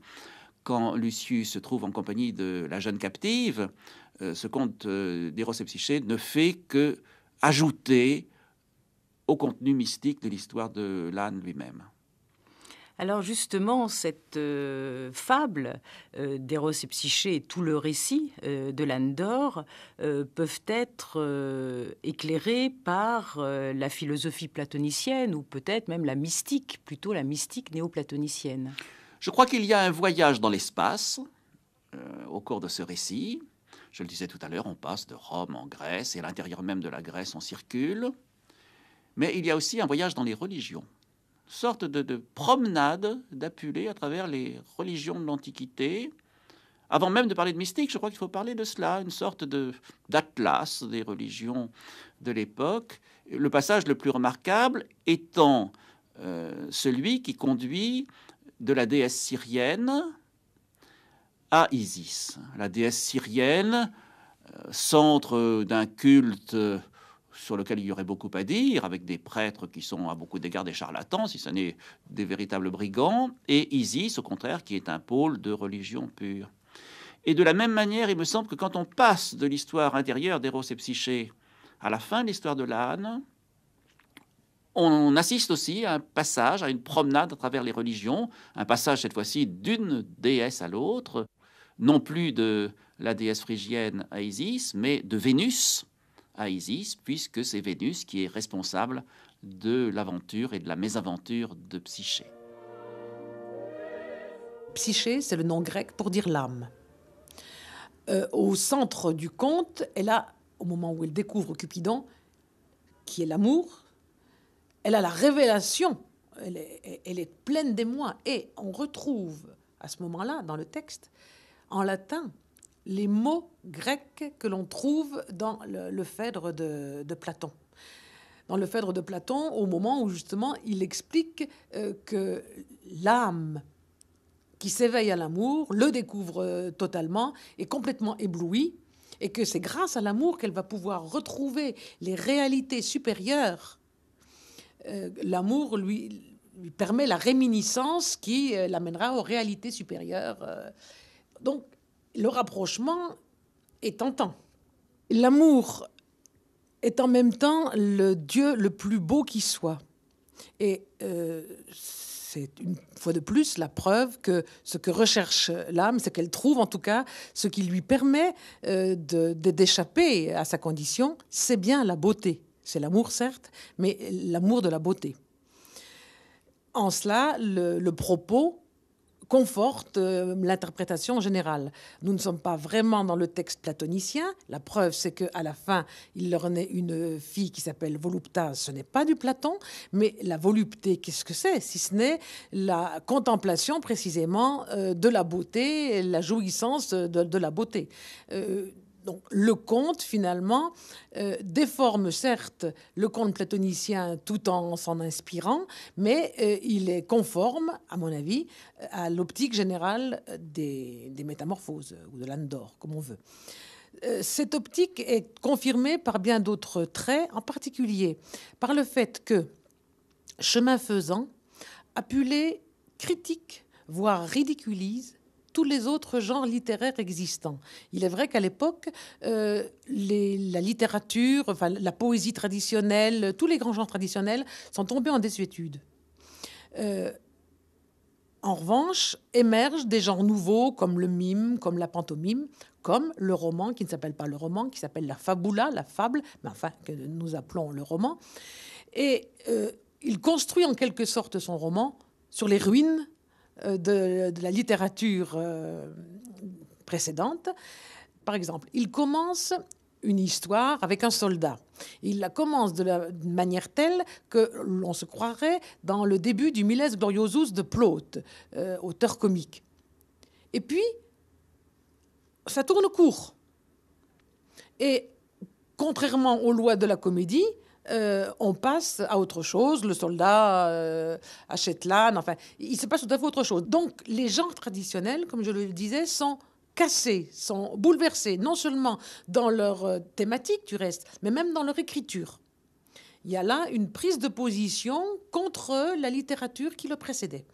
quand Lucius se trouve en compagnie de la jeune captive, ce conte d'Eros et Psyché ne fait que ajouter au contenu mystique de l'histoire de l'âne lui-même. Alors justement, cette fable d'Eros et Psyché et tout le récit de l'âne d'or peuvent être éclairés par la philosophie platonicienne ou peut-être même la mystique, plutôt la mystique néo-platonicienne. Je crois qu'il y a un voyage dans l'espace au cours de ce récit. Je le disais tout à l'heure, on passe de Rome en Grèce, et à l'intérieur même de la Grèce, on circule. Mais il y a aussi un voyage dans les religions, une sorte de promenade d'Apulée à travers les religions de l'Antiquité. Avant même de parler de mystique, je crois qu'il faut parler de cela, une sorte d'atlas des religions de l'époque. Le passage le plus remarquable étant celui qui conduit de la déesse syrienne à Isis. La déesse syrienne, centre d'un culte sur lequel il y aurait beaucoup à dire, avec des prêtres qui sont à beaucoup d'égards des charlatans, si ce n'est des véritables brigands, et Isis, au contraire, qui est un pôle de religion pure. Et de la même manière, il me semble que quand on passe de l'histoire intérieure d'Eros et Psyché à la fin de l'histoire de l'âne, on assiste aussi à un passage, à une promenade à travers les religions, un passage cette fois-ci d'une déesse à l'autre, non plus de la déesse phrygienne à Isis, mais de Vénus à Isis, puisque c'est Vénus qui est responsable de l'aventure et de la mésaventure de Psyché. Psyché, c'est le nom grec pour dire l'âme. Au centre du conte, elle a, au moment où elle découvre Cupidon, qui est l'amour, elle a la révélation, elle est pleine d'émoi, et on retrouve à ce moment-là, dans le texte, en latin, les mots grecs que l'on trouve dans le Phèdre de Platon. Dans le Phèdre de Platon, au moment où justement il explique que l'âme qui s'éveille à l'amour le découvre totalement, est complètement éblouie, et que c'est grâce à l'amour qu'elle va pouvoir retrouver les réalités supérieures. L'amour lui permet la réminiscence qui l'amènera aux réalités supérieures. Donc, le rapprochement est tentant. L'amour est en même temps le Dieu le plus beau qui soit. Et c'est une fois de plus la preuve que ce que recherche l'âme, c'est qu'elle trouve en tout cas ce qui lui permet d'échapper à sa condition, c'est bien la beauté. C'est l'amour certes, mais l'amour de la beauté. En cela, le propos conforte l'interprétation générale. Nous ne sommes pas vraiment dans le texte platonicien. La preuve, c'est qu'à la fin, il leur naît une fille qui s'appelle Voluptas. Ce n'est pas du Platon, mais la volupté, qu'est-ce que c'est? Si ce n'est la contemplation précisément de la beauté, la jouissance de la beauté. Donc, le conte, finalement, déforme certes le conte platonicien tout en s'en inspirant, mais il est conforme, à mon avis, à l'optique générale des métamorphoses, ou de l'âne d'or, comme on veut. Cette optique est confirmée par bien d'autres traits, en particulier par le fait que, chemin faisant, Apulée critique, voire ridiculise, tous les autres genres littéraires existants. Il est vrai qu'à l'époque, la littérature, enfin, la poésie traditionnelle, tous les grands genres traditionnels sont tombés en désuétude. En revanche, émergent des genres nouveaux comme le mime, comme la pantomime, comme le roman, qui ne s'appelle pas le roman, qui s'appelle la fabula, la fable, mais enfin, que nous appelons le roman. Et il construit en quelque sorte son roman sur les ruines de la littérature précédente. Par exemple, il commence une histoire avec un soldat. Il la commence d'une manière telle que l'on se croirait dans le début du Miles Gloriosus de Plaute, auteur comique. Et puis, ça tourne court. Et contrairement aux lois de la comédie, on passe à autre chose. Le soldat achète l'âne. Enfin, il se passe tout à fait autre chose. Donc, les genres traditionnels, comme je le disais, sont cassés, sont bouleversés, non seulement dans leur thématique, du reste, mais même dans leur écriture. Il y a là une prise de position contre la littérature qui le précédait.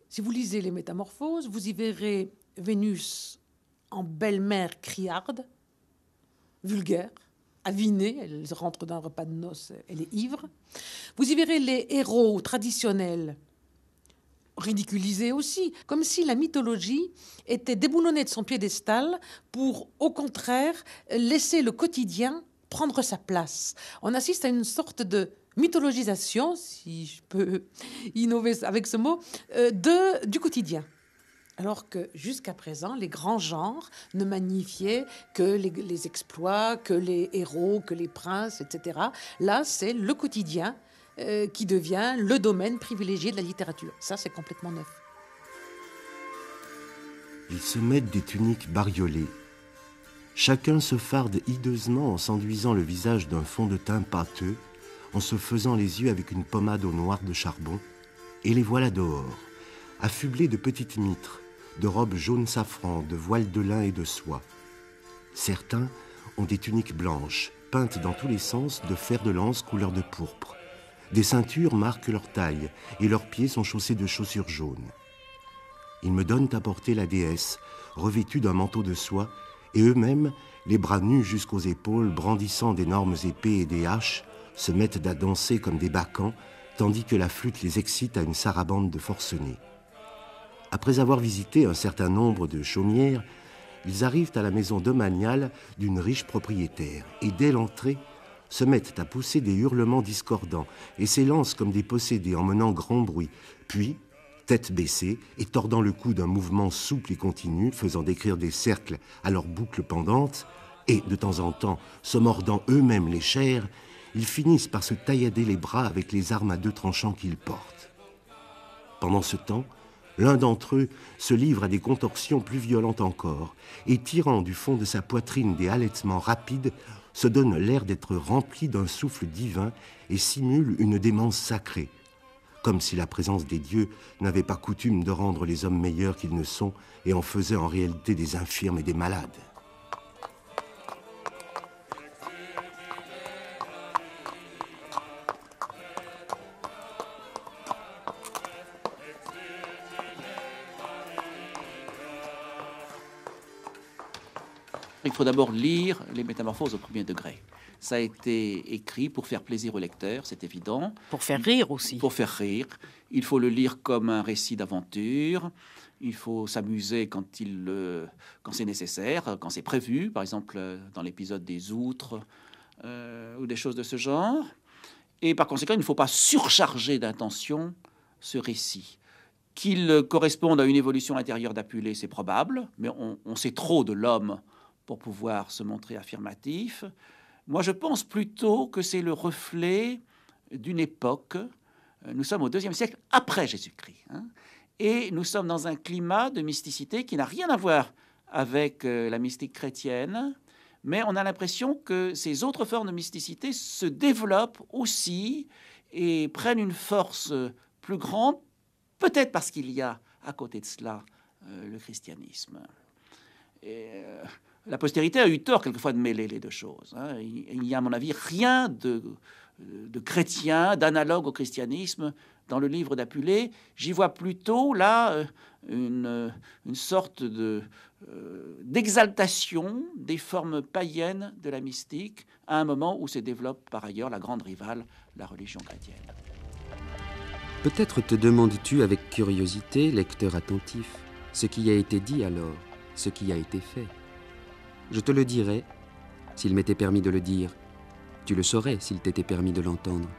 Si vous lisez les Métamorphoses, vous y verrez Vénus en belle-mère criarde, vulgaire, avinée, elle rentre d'un repas de noces, elle est ivre. Vous y verrez les héros traditionnels, ridiculisés aussi, comme si la mythologie était déboulonnée de son piédestal pour, au contraire, laisser le quotidien prendre sa place. On assiste à une sorte de mythologisation, si je peux innover avec ce mot, du quotidien. Alors que jusqu'à présent, les grands genres ne magnifiaient que les exploits, que les héros, que les princes, etc. Là, c'est le quotidien qui devient le domaine privilégié de la littérature. Ça, c'est complètement neuf. Ils se mettent des tuniques bariolées. Chacun se farde hideusement en s'enduisant le visage d'un fond de teint pâteux, en se faisant les yeux avec une pommade au noir de charbon, et les voilà dehors, affublés de petites mitres, de robes jaune safran, de voiles de lin et de soie. Certains ont des tuniques blanches, peintes dans tous les sens de fer de lance couleur de pourpre. Des ceintures marquent leur taille et leurs pieds sont chaussés de chaussures jaunes. Ils me donnent à porter la déesse, revêtue d'un manteau de soie, et eux-mêmes, les bras nus jusqu'aux épaules, brandissant d'énormes épées et des haches, se mettent à danser comme des bacchants, tandis que la flûte les excite à une sarabande de forcenés. Après avoir visité un certain nombre de chaumières, ils arrivent à la maison domaniale d'une riche propriétaire et dès l'entrée, se mettent à pousser des hurlements discordants et s'élancent comme des possédés en menant grand bruit, puis, tête baissée et tordant le cou d'un mouvement souple et continu, faisant décrire des cercles à leurs boucles pendantes, et de temps en temps se mordant eux-mêmes les chairs, ils finissent par se taillader les bras avec les armes à deux tranchants qu'ils portent. Pendant ce temps, l'un d'entre eux se livre à des contorsions plus violentes encore, et tirant du fond de sa poitrine des halètements rapides, se donne l'air d'être rempli d'un souffle divin et simule une démence sacrée, comme si la présence des dieux n'avait pas coutume de rendre les hommes meilleurs qu'ils ne sont et en faisait en réalité des infirmes et des malades. Il faut d'abord lire les Métamorphoses au premier degré. Ça a été écrit pour faire plaisir au lecteur, c'est évident. Pour faire rire aussi. Pour faire rire. Il faut le lire comme un récit d'aventure. Il faut s'amuser quand c'est nécessaire, quand c'est prévu, par exemple dans l'épisode des outres ou des choses de ce genre. Et par conséquent, il ne faut pas surcharger d'intention ce récit. Qu'il corresponde à une évolution intérieure d'Apulée, c'est probable, mais on sait trop de l'homme pour pouvoir se montrer affirmatif. Moi, je pense plutôt que c'est le reflet d'une époque. Nous sommes au IIe siècle après Jésus-Christ. Et nous sommes dans un climat de mysticité qui n'a rien à voir avec la mystique chrétienne, mais on a l'impression que ces autres formes de mysticité se développent aussi et prennent une force plus grande, peut-être parce qu'il y a à côté de cela le christianisme. Et, la postérité a eu tort quelquefois de mêler les deux choses. Il n'y a, à mon avis, rien de chrétien, d'analogue au christianisme dans le livre d'Apulée. J'y vois plutôt là une sorte d'exaltation des formes païennes de la mystique à un moment où se développe par ailleurs la grande rivale, la religion chrétienne. Peut-être te demandes-tu avec curiosité, lecteur attentif, ce qui a été dit alors, ce qui a été fait. Je te le dirai, s'il m'était permis de le dire. Tu le saurais s'il t'était permis de l'entendre.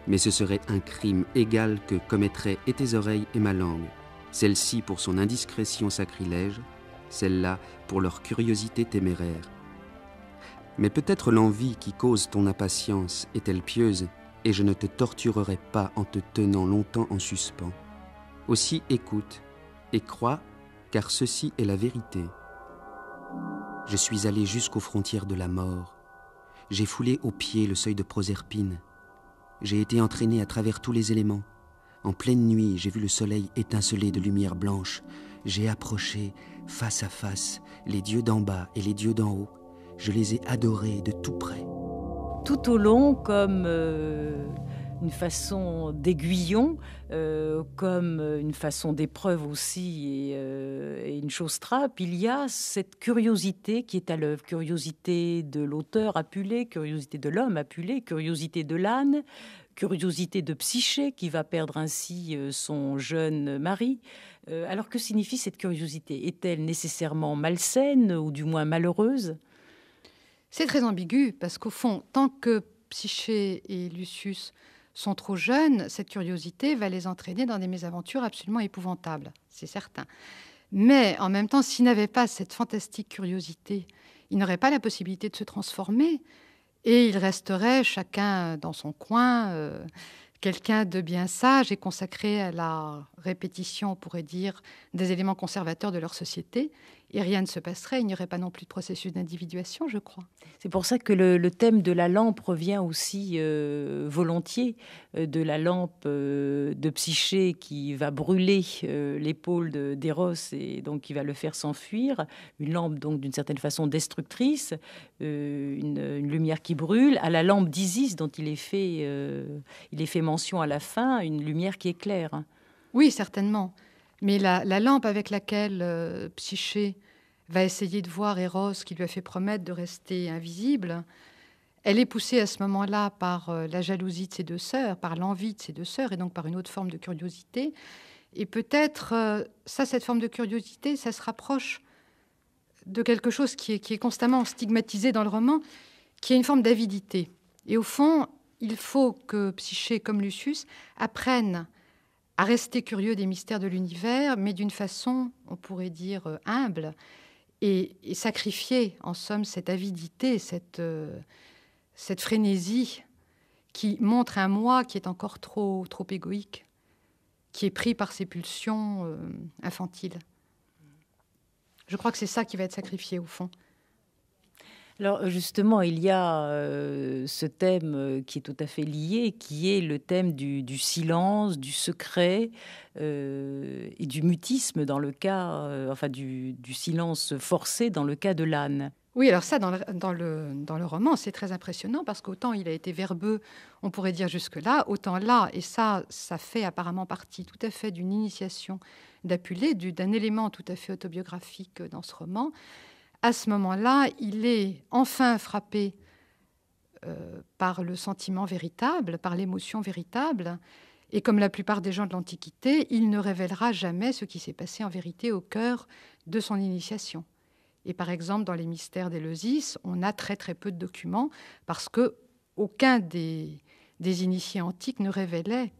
Mais ce serait un crime égal que commettraient et tes oreilles et ma langue, celle-ci pour son indiscrétion sacrilège, celle-là pour leur curiosité téméraire. Mais peut-être l'envie qui cause ton impatience est-elle pieuse, et je ne te torturerai pas en te tenant longtemps en suspens. Aussi écoute et crois, car ceci est la vérité. Je suis allé jusqu'aux frontières de la mort. J'ai foulé aux pieds le seuil de Proserpine. J'ai été entraîné à travers tous les éléments. En pleine nuit, j'ai vu le soleil étinceler de lumière blanche. J'ai approché, face à face, les dieux d'en bas et les dieux d'en haut. Je les ai adorés de tout près. Tout au long, comme une façon d'aiguillon, comme une façon d'épreuve aussi, et une chose trappe, il y a cette curiosité qui est à l'œuvre. Curiosité de l'auteur Apulée, curiosité de l'homme Apulée, curiosité de l'âne, curiosité de Psyché qui va perdre ainsi son jeune mari. Alors que signifie cette curiosité? Est-elle nécessairement malsaine ou du moins malheureuse? C'est très ambigu parce qu'au fond, tant que Psyché et Lucius sont trop jeunes, cette curiosité va les entraîner dans des mésaventures absolument épouvantables, c'est certain. Mais en même temps, s'ils n'avaient pas cette fantastique curiosité, ils n'auraient pas la possibilité de se transformer et ils resteraient chacun dans son coin, quelqu'un de bien sage et consacré à la répétition, on pourrait dire, des éléments conservateurs de leur société. Et rien ne se passerait, il n'y aurait pas non plus de processus d'individuation, je crois. C'est pour ça que le thème de la lampe revient aussi volontiers, de la lampe de Psyché qui va brûler l'épaule d'Éros et donc qui va le faire s'enfuir. Une lampe donc d'une certaine façon destructrice, une lumière qui brûle, à la lampe d'Isis dont il est fait mention à la fin, une lumière qui éclaire. Oui, certainement. Mais la lampe avec laquelle Psyché va essayer de voir Éros, qui lui a fait promettre de rester invisible, elle est poussée à ce moment-là par la jalousie de ses deux sœurs, par l'envie de ses deux sœurs, et donc par une autre forme de curiosité. Et peut-être, cette forme de curiosité, ça se rapproche de quelque chose qui est constamment stigmatisé dans le roman, qui est une forme d'avidité. Et au fond, il faut que Psyché, comme Lucius, apprennent à rester curieux des mystères de l'univers, mais d'une façon, on pourrait dire, humble, et sacrifier, en somme, cette avidité, cette frénésie qui montre un moi qui est encore trop égoïque, qui est pris par ses pulsions infantiles. Je crois que c'est ça qui va être sacrifié, au fond. Alors justement, il y a ce thème qui est tout à fait lié, qui est le thème du silence, du secret et du mutisme dans le cas, du silence forcé dans le cas de l'âne. Oui, alors ça, dans le roman, c'est très impressionnant parce qu'autant il a été verbeux, on pourrait dire jusque-là, autant là, et ça fait apparemment partie tout à fait d'une initiation d'Apulée, d'un élément tout à fait autobiographique dans ce roman. à ce moment-là, il est enfin frappé par le sentiment véritable, par l'émotion véritable. Et comme la plupart des gens de l'Antiquité, il ne révélera jamais ce qui s'est passé en vérité au cœur de son initiation. Et par exemple, dans les mystères d'Éleusis, on a très très peu de documents parce qu'aucun des initiés antiques ne révélait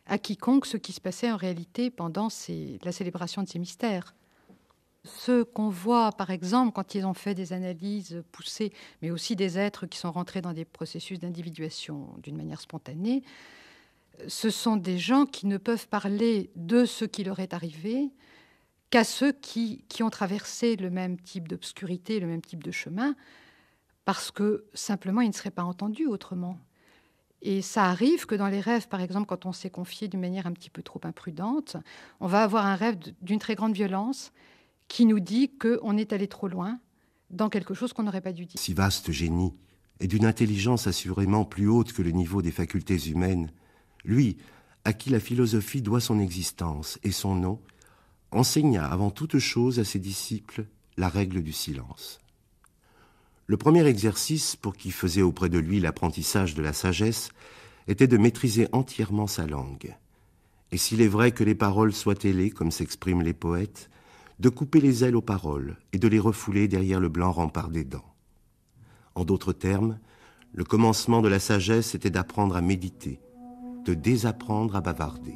à quiconque ce qui se passait en réalité pendant la célébration de ces mystères. Ceux qu'on voit, par exemple, quand ils ont fait des analyses poussées, mais aussi des êtres qui sont rentrés dans des processus d'individuation d'une manière spontanée, ce sont des gens qui ne peuvent parler de ce qui leur est arrivé qu'à ceux qui ont traversé le même type d'obscurité, le même type de chemin, parce que simplement ils ne seraient pas entendus autrement. Et ça arrive que dans les rêves, par exemple, quand on s'est confié d'une manière un petit peu trop imprudente, on va avoir un rêve d'une très grande violence qui nous dit qu'on est allé trop loin dans quelque chose qu'on n'aurait pas dû dire. Si vaste génie, et d'une intelligence assurément plus haute que le niveau des facultés humaines, lui, à qui la philosophie doit son existence et son nom, enseigna avant toute chose à ses disciples la règle du silence. Le premier exercice pour qui faisait auprès de lui l'apprentissage de la sagesse était de maîtriser entièrement sa langue. Et s'il est vrai que les paroles soient ailées, comme s'expriment les poètes, de couper les ailes aux paroles et de les refouler derrière le blanc rempart des dents. En d'autres termes, le commencement de la sagesse était d'apprendre à méditer, de désapprendre à bavarder.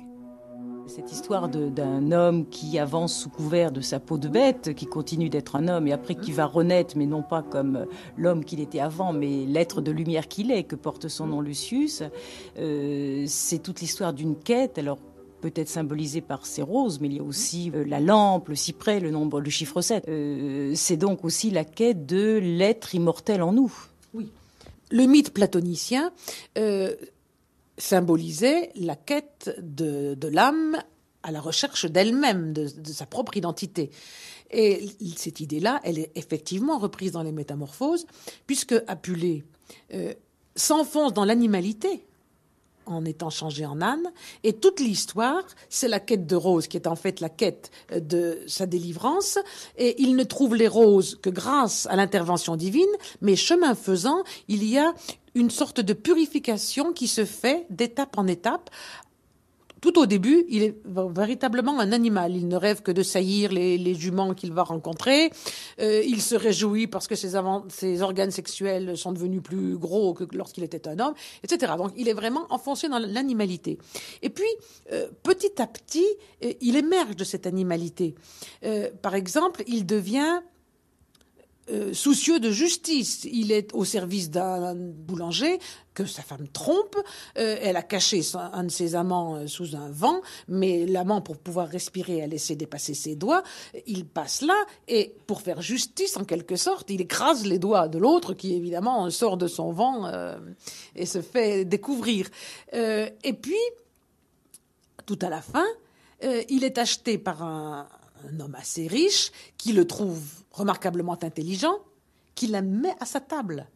Cette histoire d'un homme qui avance sous couvert de sa peau de bête, qui continue d'être un homme et après qui va renaître, mais non pas comme l'homme qu'il était avant, mais l'être de lumière qu'il est, que porte son nom Lucius, c'est toute l'histoire d'une quête, alors peut-être symbolisée par ces roses, mais il y a aussi la lampe, le cyprès, le chiffre 7. C'est donc aussi la quête de l'être immortel en nous. Oui. Le mythe platonicien symbolisait la quête de l'âme à la recherche d'elle-même, de sa propre identité. Et cette idée-là, elle est effectivement reprise dans les Métamorphoses, puisque Apulée s'enfonce dans l'animalité en étant changé en âne, et toute l'histoire, c'est la quête de Rose, qui est en fait la quête de sa délivrance, et il ne trouve les roses que grâce à l'intervention divine, mais chemin faisant, il y a une sorte de purification qui se fait d'étape en étape. Tout au début, il est véritablement un animal. Il ne rêve que de saillir les juments qu'il va rencontrer. Il se réjouit parce que ses organes sexuels sont devenus plus gros que lorsqu'il était un homme, etc. Donc, il est vraiment enfoncé dans l'animalité. Et puis, petit à petit, il émerge de cette animalité. Par exemple, il devient soucieux de justice. Il est au service d'un boulanger que sa femme trompe. Elle a caché un de ses amants sous un vent, mais l'amant, pour pouvoir respirer, a laissé dépasser ses doigts. Il passe là, et pour faire justice, en quelque sorte, il écrase les doigts de l'autre, qui évidemment sort de son vent et se fait découvrir. Et puis, tout à la fin, il est acheté par un homme assez riche, qui le trouve remarquablement intelligent, qui la met à sa table,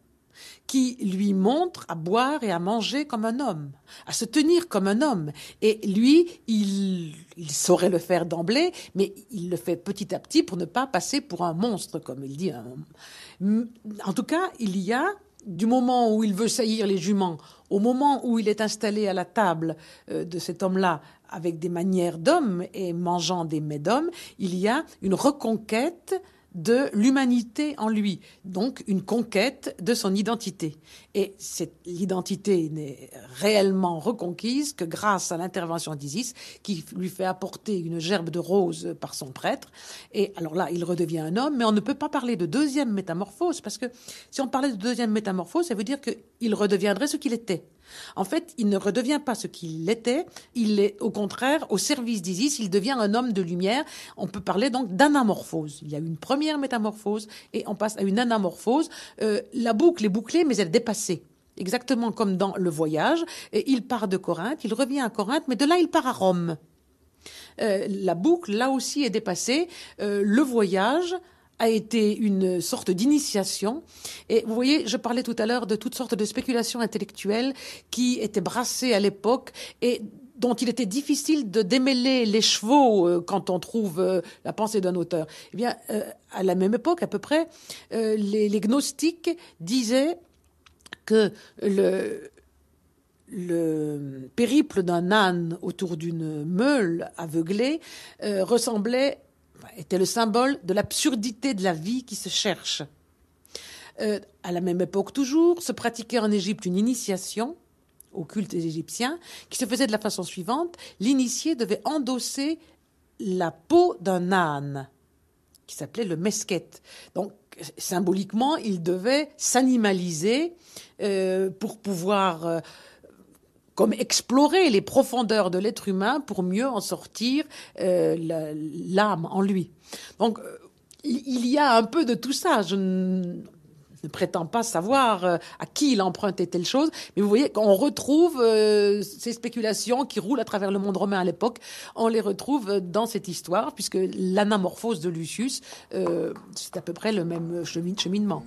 qui lui montre à boire et à manger comme un homme, à se tenir comme un homme. Et lui, il saurait le faire d'emblée, mais il le fait petit à petit pour ne pas passer pour un monstre, comme il dit. En tout cas, il y a, du moment où il veut saillir les juments, au moment où il est installé à la table de cet homme-là, avec des manières d'homme et mangeant des mets d'homme, il y a une reconquête de l'humanité en lui, donc une conquête de son identité. Et l'identité n'est réellement reconquise que grâce à l'intervention d'Isis, qui lui fait apporter une gerbe de roses par son prêtre. Et alors là, il redevient un homme, mais on ne peut pas parler de deuxième métamorphose, parce que si on parlait de deuxième métamorphose, ça veut dire qu'il redeviendrait ce qu'il était. En fait, il ne redevient pas ce qu'il était, il est au contraire au service d'Isis, il devient un homme de lumière. On peut parler donc d'anamorphose. Il y a une première métamorphose et on passe à une anamorphose. La boucle est bouclée, mais elle est dépassée. Exactement comme dans Le Voyage. Et il part de Corinthe, il revient à Corinthe, mais de là il part à Rome. La boucle, là aussi, est dépassée. Le Voyage a été une sorte d'initiation. Et vous voyez, je parlais tout à l'heure de toutes sortes de spéculations intellectuelles qui étaient brassées à l'époque et dont il était difficile de démêler les chevaux quand on trouve la pensée d'un auteur. Eh bien, à la même époque, à peu près, les gnostiques disaient que le périple d'un âne autour d'une meule aveuglée était le symbole de l'absurdité de la vie qui se cherche. À la même époque toujours, se pratiquait en Égypte une initiation au culte égyptien qui se faisait de la façon suivante. L'initié devait endosser la peau d'un âne qui s'appelait le mesquet. Donc, symboliquement, il devait s'animaliser pour pouvoir comme explorer les profondeurs de l'être humain pour mieux en sortir l'âme en lui. Donc, il y a un peu de tout ça. Je ne prétends pas savoir à qui il empruntait telle chose, mais vous voyez qu'on retrouve ces spéculations qui roulent à travers le monde romain à l'époque, on les retrouve dans cette histoire, puisque l'anamorphose de Lucius, c'est à peu près le même cheminement.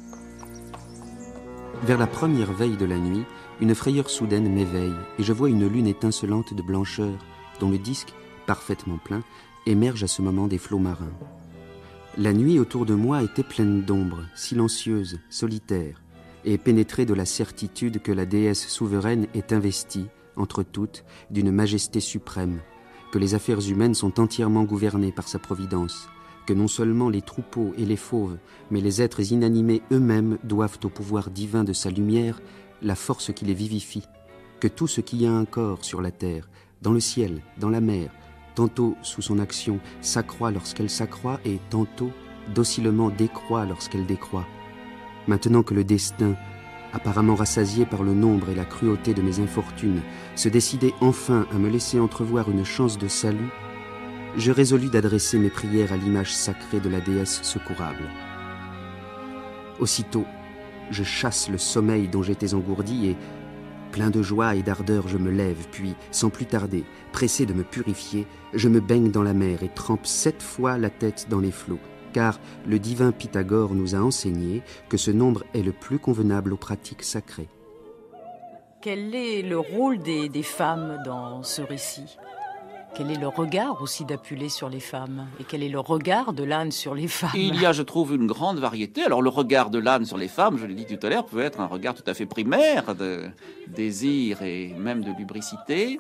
Vers la première veille de la nuit, une frayeur soudaine m'éveille, et je vois une lune étincelante de blancheur, dont le disque, parfaitement plein, émerge à ce moment des flots marins. La nuit autour de moi était pleine d'ombre, silencieuse, solitaire, et pénétrée de la certitude que la déesse souveraine est investie, entre toutes, d'une majesté suprême, que les affaires humaines sont entièrement gouvernées par sa providence, que non seulement les troupeaux et les fauves, mais les êtres inanimés eux-mêmes doivent au pouvoir divin de sa lumière la force qui les vivifie, que tout ce qui a un corps sur la terre, dans le ciel, dans la mer, tantôt sous son action s'accroît lorsqu'elle s'accroît et tantôt docilement décroît lorsqu'elle décroît. Maintenant que le destin, apparemment rassasié par le nombre et la cruauté de mes infortunes, se décidait enfin à me laisser entrevoir une chance de salut, je résolus d'adresser mes prières à l'image sacrée de la déesse secourable. Aussitôt, je chasse le sommeil dont j'étais engourdi et, plein de joie et d'ardeur, je me lève, puis, sans plus tarder, pressé de me purifier, je me baigne dans la mer et trempe 7 fois la tête dans les flots, car le divin Pythagore nous a enseigné que ce nombre est le plus convenable aux pratiques sacrées. Quel est le rôle des femmes dans ce récit ? Quel est le regard aussi d'Apulée sur les femmes ? Et quel est le regard de l'âne sur les femmes ? Il y a, je trouve, une grande variété. Alors, le regard de l'âne sur les femmes, je l'ai dit tout à l'heure, peut être un regard tout à fait primaire de désir et même de lubricité.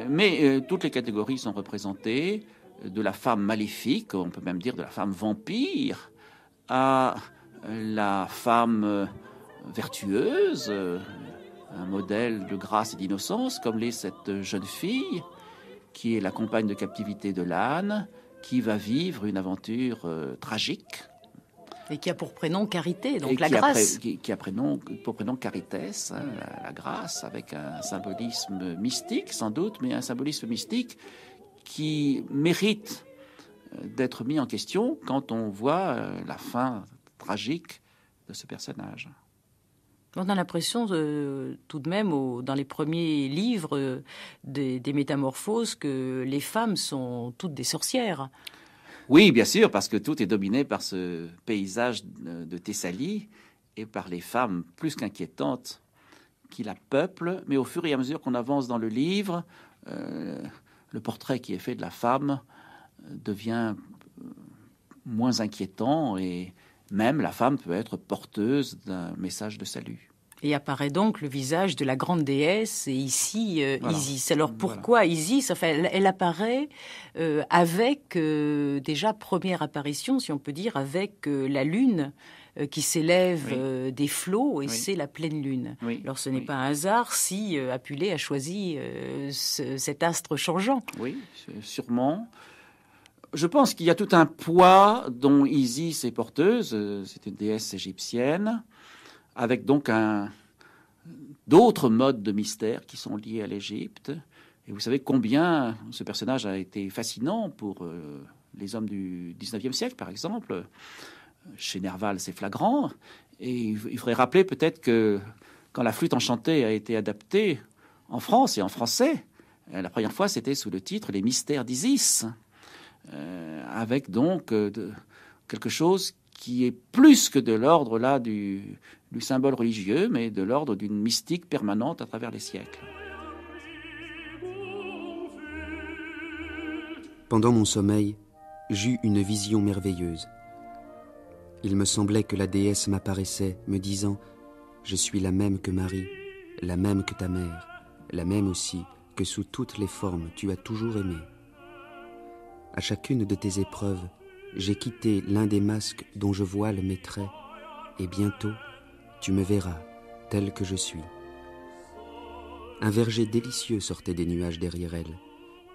Mais toutes les catégories sont représentées, de la femme maléfique, on peut même dire de la femme vampire, à la femme vertueuse, un modèle de grâce et d'innocence, comme l'est cette jeune fille, qui est la compagne de captivité de l'âne, qui va vivre une aventure tragique. Et qui a pour prénom Charité, donc la grâce. Qui a pour prénom Charitès, hein, la grâce, avec un symbolisme mystique, sans doute, mais un symbolisme mystique qui mérite d'être mis en question quand on voit la fin tragique de ce personnage. On a l'impression, tout de même, dans les premiers livres des Métamorphoses, que les femmes sont toutes des sorcières. Oui, bien sûr, parce que tout est dominé par ce paysage de Thessalie et par les femmes plus qu'inquiétantes qui la peuplent. Mais au fur et à mesure qu'on avance dans le livre, le portrait qui est fait de la femme devient moins inquiétant et même la femme peut être porteuse d'un message de salut. Et apparaît donc le visage de la grande déesse, et ici voilà. Isis. Alors pourquoi voilà. Isis, enfin, elle apparaît avec, déjà, première apparition, si on peut dire, avec la lune qui s'élève oui. Des flots, et oui. C'est la pleine lune. Oui. Alors ce n'est oui. pas un hasard si Apulée a choisi cet astre changeant. Oui, sûrement. Je pense qu'il y a tout un poids dont Isis est porteuse, c'est une déesse égyptienne, avec donc d'autres modes de mystère qui sont liés à l'Égypte. Et vous savez combien ce personnage a été fascinant pour les hommes du XIXe siècle, par exemple. Chez Nerval, c'est flagrant. Et il faudrait rappeler peut-être que quand la flûte enchantée a été adaptée en France et en français, la première fois, c'était sous le titre « Les mystères d'Isis ». Avec donc quelque chose qui est plus que de l'ordre là du symbole religieux, mais de l'ordre d'une mystique permanente à travers les siècles. Pendant mon sommeil, j'eus une vision merveilleuse. Il me semblait que la déesse m'apparaissait, me disant « Je suis la même que Marie, la même que ta mère, la même aussi que sous toutes les formes tu as toujours aimé. À chacune de tes épreuves, j'ai quitté l'un des masques dont je voile mes traits, et bientôt, tu me verras tel que je suis. » Un verger délicieux sortait des nuages derrière elle.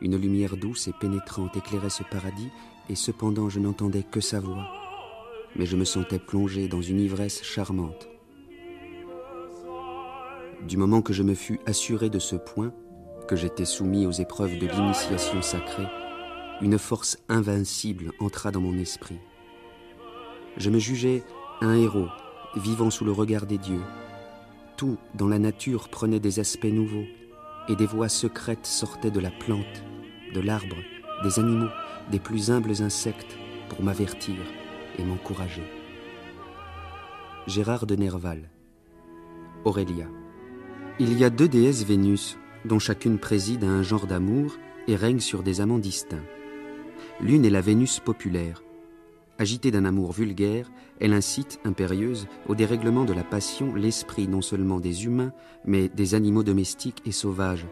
Une lumière douce et pénétrante éclairait ce paradis, et cependant je n'entendais que sa voix. Mais je me sentais plongé dans une ivresse charmante. Du moment que je me fus assuré de ce point, que j'étais soumis aux épreuves de l'initiation sacrée, une force invincible entra dans mon esprit. Je me jugeais un héros, vivant sous le regard des dieux. Tout dans la nature prenait des aspects nouveaux, et des voix secrètes sortaient de la plante, de l'arbre, des animaux, des plus humbles insectes, pour m'avertir et m'encourager. Gérard de Nerval. Aurélia. Il y a 2 déesses Vénus, dont chacune préside à un genre d'amour et règne sur des amants distincts. L'une est la Vénus populaire. Agitée d'un amour vulgaire, elle incite, impérieuse, au dérèglement de la passion l'esprit non seulement des humains, mais des animaux domestiques et sauvages,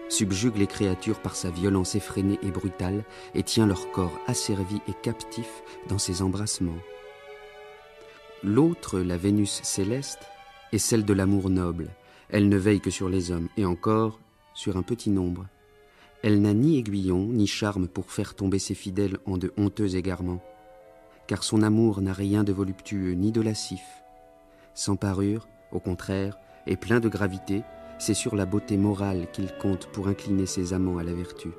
subjugue les créatures par sa violence effrénée et brutale, et tient leur corps asservi et captif dans ses embrassements. L'autre, la Vénus céleste, est celle de l'amour noble. Elle ne veille que sur les hommes, et encore sur un petit nombre. Elle n'a ni aiguillon, ni charme pour faire tomber ses fidèles en de honteux égarements, car son amour n'a rien de voluptueux ni de lascif. Sans parure, au contraire, et plein de gravité, c'est sur la beauté morale qu'il compte pour incliner ses amants à la vertu.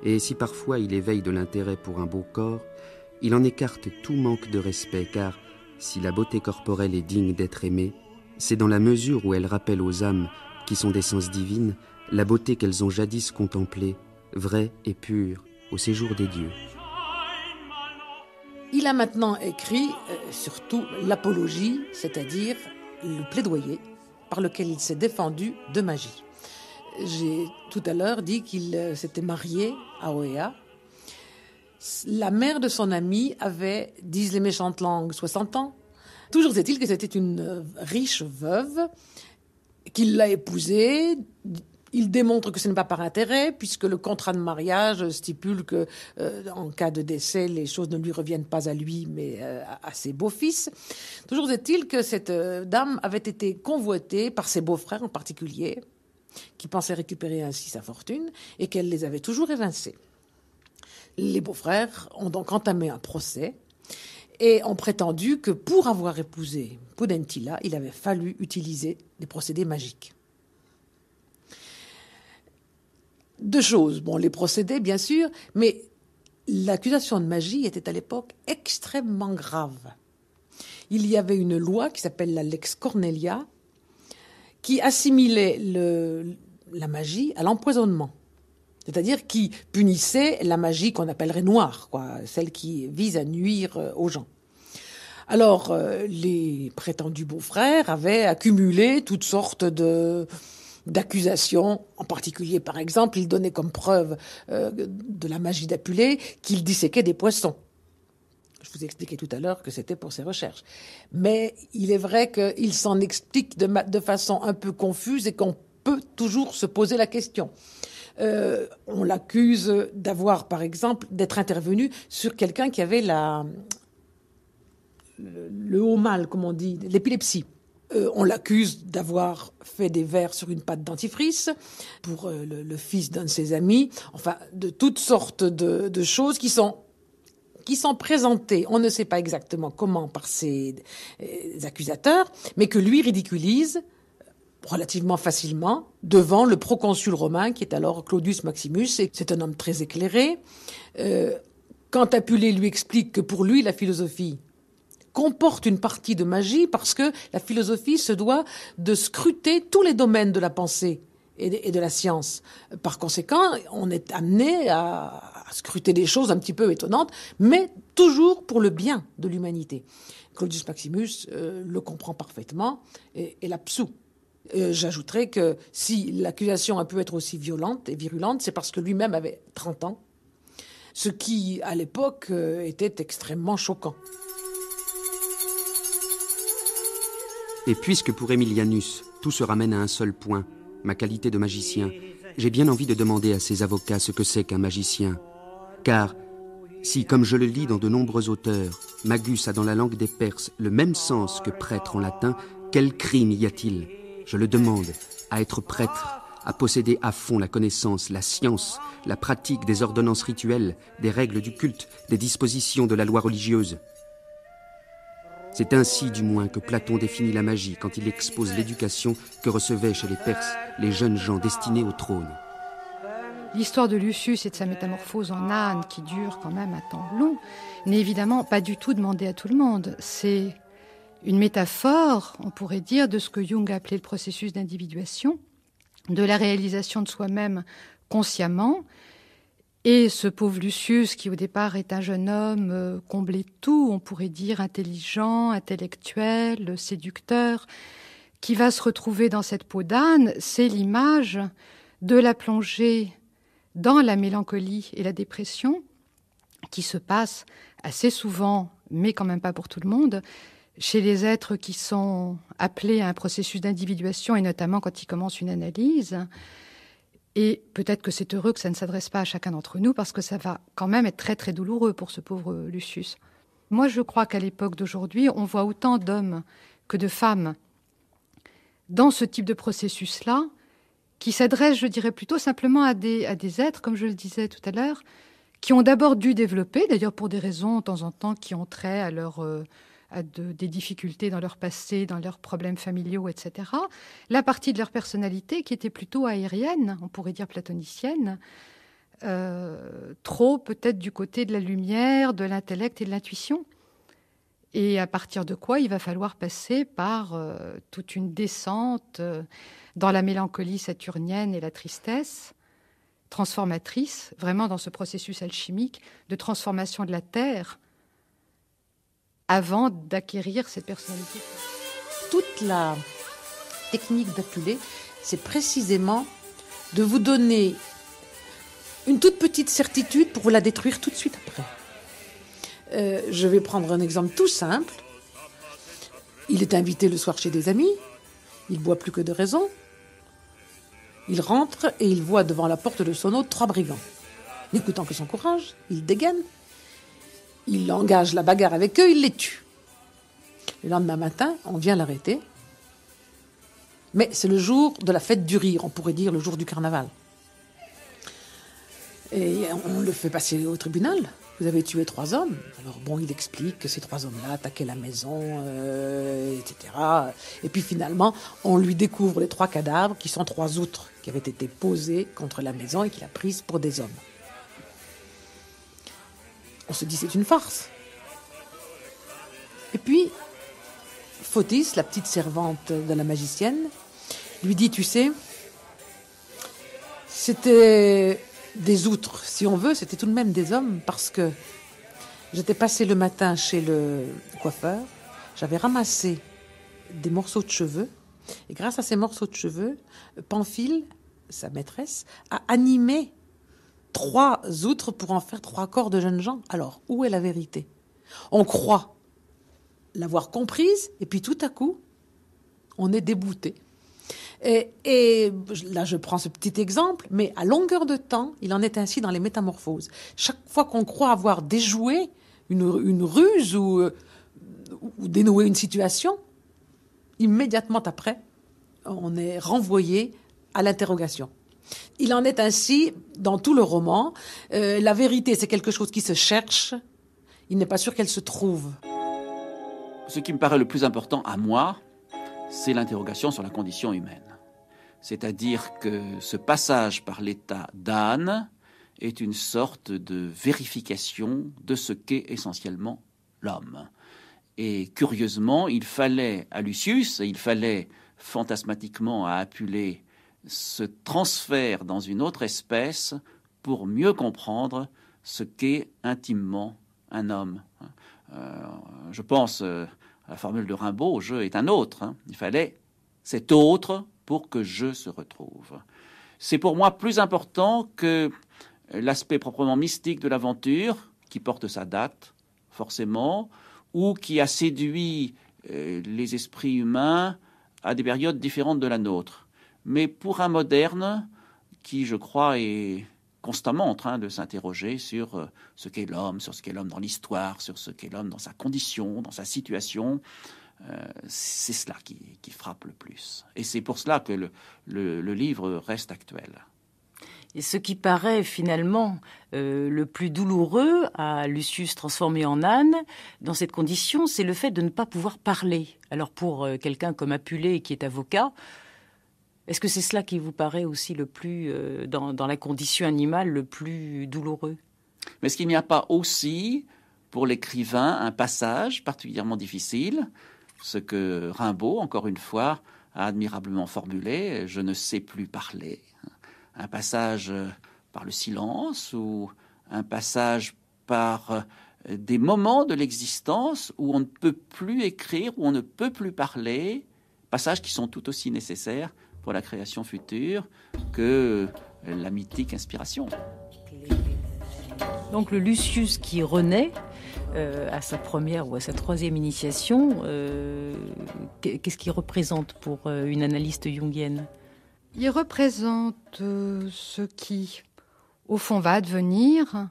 Et si parfois il éveille de l'intérêt pour un beau corps, il en écarte tout manque de respect, car si la beauté corporelle est digne d'être aimée, c'est dans la mesure où elle rappelle aux âmes, qui sont d'essence divine, la beauté qu'elles ont jadis contemplée, vraie et pure, au séjour des dieux. Il a maintenant écrit surtout l'apologie, c'est-à-dire le plaidoyer par lequel il s'est défendu de magie. J'ai tout à l'heure dit qu'il s'était marié à Oea. La mère de son ami avait, disent les méchantes langues, 60 ans. Toujours est-il que c'était une riche veuve, qu'il l'a épousée. Il démontre que ce n'est pas par intérêt, puisque le contrat de mariage stipule que, en cas de décès, les choses ne lui reviennent pas à lui, mais à ses beaux-fils. Toujours est-il que cette dame avait été convoitée par ses beaux-frères en particulier, qui pensaient récupérer ainsi sa fortune, et qu'elle les avait toujours évincés. Les beaux-frères ont donc entamé un procès et ont prétendu que pour avoir épousé Pudentilla, il avait fallu utiliser des procédés magiques. 2 choses. Bon, les procédés, bien sûr, mais l'accusation de magie était à l'époque extrêmement grave. Il y avait une loi qui s'appelle la Lex Cornelia qui assimilait la magie à l'empoisonnement. C'est-à-dire qui punissait la magie qu'on appellerait noire, celle qui vise à nuire aux gens. Alors, les prétendus beaux-frères avaient accumulé toutes sortes d'accusations. En particulier, par exemple, ils donnaient comme preuve de la magie d'Apulée qu'il disséquait des poissons. Je vous ai expliqué tout à l'heure que c'était pour ses recherches. Mais il est vrai qu'il s'en explique de façon un peu confuse et qu'on peut toujours se poser la question. On l'accuse d'avoir, par exemple, d'être intervenu sur quelqu'un qui avait le haut mal, comme on dit, l'épilepsie. On l'accuse d'avoir fait des vers sur une pâte dentifrice pour le fils d'un de ses amis. Enfin, de toutes sortes de choses qui sont présentées, on ne sait pas exactement comment, par ces accusateurs, mais que lui ridiculise relativement facilement devant le proconsul romain qui est alors Claudius Maximus, et c'est un homme très éclairé. Quand Apulée lui explique que pour lui la philosophie comporte une partie de magie parce que la philosophie se doit de scruter tous les domaines de la pensée et de la science. Par conséquent, on est amené à scruter des choses un petit peu étonnantes, mais toujours pour le bien de l'humanité. Claudius Maximus le comprend parfaitement et l'absout. J'ajouterais que si l'accusation a pu être aussi violente et virulente, c'est parce que lui-même avait 30 ans. ce qui, à l'époque, était extrêmement choquant. Et puisque pour Emilianus, tout se ramène à un seul point, ma qualité de magicien, j'ai bien envie de demander à ces avocats ce que c'est qu'un magicien. Car si, comme je le lis dans de nombreux auteurs, magus a dans la langue des Perses le même sens que prêtre en latin, quel crime y a-t-il, je le demande, à être prêtre, à posséder à fond la connaissance, la science, la pratique des ordonnances rituelles, des règles du culte, des dispositions de la loi religieuse. C'est ainsi, du moins, que Platon définit la magie quand il expose l'éducation que recevaient chez les Perses les jeunes gens destinés au trône. L'histoire de Lucius et de sa métamorphose en âne, qui dure quand même un temps long, n'est évidemment pas du tout demandée à tout le monde. C'est une métaphore, on pourrait dire, de ce que Jung a appelé le processus d'individuation, de la réalisation de soi-même consciemment. Et ce pauvre Lucius, qui au départ est un jeune homme comblé de tout, on pourrait dire intelligent, intellectuel, séducteur, qui va se retrouver dans cette peau d'âne, c'est l'image de la plongée dans la mélancolie et la dépression, qui se passe assez souvent, mais quand même pas pour tout le monde, chez les êtres qui sont appelés à un processus d'individuation, et notamment quand ils commencent une analyse. Et peut-être que c'est heureux que ça ne s'adresse pas à chacun d'entre nous, parce que ça va quand même être très très douloureux pour ce pauvre Lucius. Moi, je crois qu'à l'époque d'aujourd'hui, on voit autant d'hommes que de femmes dans ce type de processus-là, qui s'adressent, je dirais, plutôt simplement à des êtres, comme je le disais tout à l'heure, qui ont d'abord dû développer, d'ailleurs pour des raisons de temps en temps qui ont trait à des difficultés dans leur passé, dans leurs problèmes familiaux, etc. La partie de leur personnalité qui était plutôt aérienne, on pourrait dire platonicienne, trop peut-être du côté de la lumière, de l'intellect et de l'intuition. Et à partir de quoi il va falloir passer par toute une descente dans la mélancolie saturnienne et la tristesse transformatrice, vraiment dans ce processus alchimique de transformation de la terre, avant d'acquérir cette personnalité. Toute la technique d'Apulée, c'est précisément de vous donner une toute petite certitude pour vous la détruire tout de suite après. Je vais prendre un exemple tout simple. Il est invité le soir chez des amis, il boit plus que de raison. Il rentre et il voit devant la porte de son hôte 3 brigands. N'écoutant que son courage, il dégaine. Il engage la bagarre avec eux, il les tue. Le lendemain matin, on vient l'arrêter. Mais c'est le jour de la fête du rire, on pourrait dire le jour du carnaval. Et on le fait passer au tribunal. Vous avez tué 3 hommes. Alors bon, il explique que ces 3 hommes-là attaquaient la maison, etc. Et puis finalement, on lui découvre les 3 cadavres, qui sont 3 outres, qui avaient été posés contre la maison et qu'il a prises pour des hommes. On se dit c'est une farce. Et puis, Photis, la petite servante de la magicienne, lui dit, tu sais, c'était des outres, si on veut, c'était tout de même des hommes, parce que j'étais passée le matin chez le coiffeur, j'avais ramassé des morceaux de cheveux, et grâce à ces morceaux de cheveux, Pamphile, sa maîtresse, a animé 3 outres pour en faire 3 corps de jeunes gens. Alors, où est la vérité? On croit l'avoir comprise, et puis tout à coup, on est débouté. Et là, je prends ce petit exemple, mais à longueur de temps, il en est ainsi dans les métamorphoses. Chaque fois qu'on croit avoir déjoué une ruse ou dénoué une situation, immédiatement après, on est renvoyé à l'interrogation. Il en est ainsi dans tout le roman. La vérité, c'est quelque chose qui se cherche. Il n'est pas sûr qu'elle se trouve. Ce qui me paraît le plus important à moi, c'est l'interrogation sur la condition humaine. C'est-à-dire que ce passage par l'état d'âne est une sorte de vérification de ce qu'est essentiellement l'homme. Et curieusement, il fallait à Lucius, il fallait fantasmatiquement à Apulée, ce transfert dans une autre espèce pour mieux comprendre ce qu'est intimement un homme. Je pense à la formule de Rimbaud, « je est un autre ». Il fallait cet autre pour que je se retrouve. C'est pour moi plus important que l'aspect proprement mystique de l'aventure, qui porte sa date, forcément, ou qui a séduit les esprits humains à des périodes différentes de la nôtre. Mais pour un moderne qui, je crois, est constamment en train de s'interroger sur ce qu'est l'homme, sur ce qu'est l'homme dans l'histoire, sur ce qu'est l'homme dans sa condition, dans sa situation, c'est cela qui frappe le plus. Et c'est pour cela que le livre reste actuel. Et ce qui paraît finalement le plus douloureux à Lucius transformé en âne, dans cette condition, c'est le fait de ne pas pouvoir parler. Alors pour quelqu'un comme Apulée qui est avocat, est-ce que c'est cela qui vous paraît aussi le plus, dans la condition animale, le plus douloureux? Mais est-ce qu'il n'y a pas aussi, pour l'écrivain, un passage particulièrement difficile, ce que Rimbaud, encore une fois, a admirablement formulé, « Je ne sais plus parler ». Un passage par le silence ou un passage par des moments de l'existence où on ne peut plus écrire, où on ne peut plus parler, passages qui sont tout aussi nécessaires pour la création future que la mythique inspiration. Donc le Lucius qui renaît à sa première ou à sa troisième initiation, qu'est-ce qu'il représente pour une analyste jungienne? Il représente ce qui, au fond, va advenir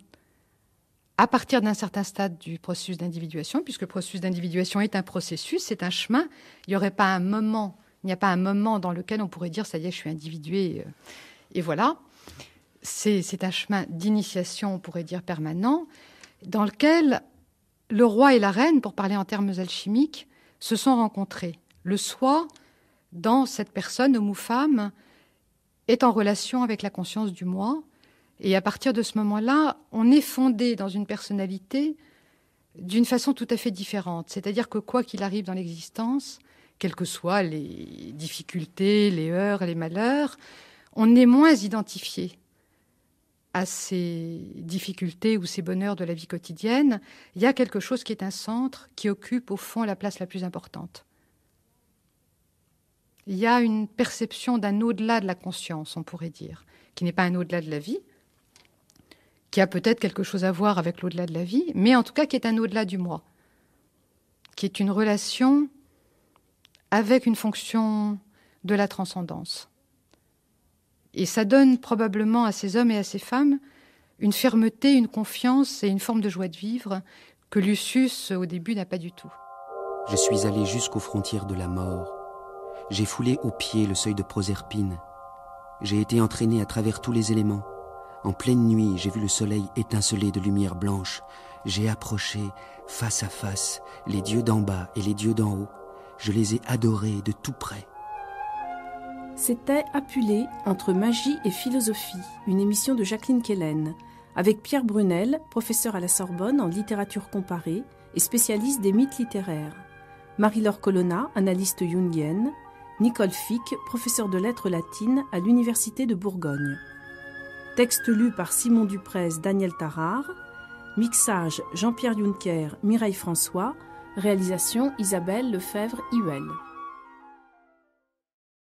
à partir d'un certain stade du processus d'individuation, puisque le processus d'individuation est un processus, c'est un chemin. Il n'y a pas un moment dans lequel on pourrait dire « ça y est, je suis individué », et voilà. C'est un chemin d'initiation, on pourrait dire, permanent, dans lequel le roi et la reine, pour parler en termes alchimiques, se sont rencontrés. Le soi, dans cette personne, homme ou femme, est en relation avec la conscience du moi. Et à partir de ce moment-là, on est fondé dans une personnalité d'une façon tout à fait différente. C'est-à-dire que quoi qu'il arrive dans l'existence, quelles que soient les difficultés, les heurts, les malheurs, on est moins identifié à ces difficultés ou ces bonheurs de la vie quotidienne. Il y a quelque chose qui est un centre, qui occupe au fond la place la plus importante. Il y a une perception d'un au-delà de la conscience, on pourrait dire, qui n'est pas un au-delà de la vie, qui a peut-être quelque chose à voir avec l'au-delà de la vie, mais en tout cas qui est un au-delà du moi, qui est une relation avec une fonction de la transcendance. Et ça donne probablement à ces hommes et à ces femmes une fermeté, une confiance et une forme de joie de vivre que Lucius, au début, n'a pas du tout. Je suis allé jusqu'aux frontières de la mort. J'ai foulé aux pieds le seuil de Proserpine. J'ai été entraîné à travers tous les éléments. En pleine nuit, j'ai vu le soleil étinceler de lumière blanche. J'ai approché, face à face, les dieux d'en bas et les dieux d'en haut. Je les ai adorés de tout près. C'était Apulée entre magie et philosophie, une émission de Jacqueline Quelen, avec Pierre Brunel, professeur à la Sorbonne en littérature comparée et spécialiste des mythes littéraires, Marie-Laure Colonna, analyste jungienne, Nicole Fick, professeure de lettres latines à l'Université de Bourgogne. Texte lu par Simon Duprez, Daniel Tarare. Mixage Jean-Pierre Juncker, Mireille François. Réalisation Isabelle Lefebvre-Huel.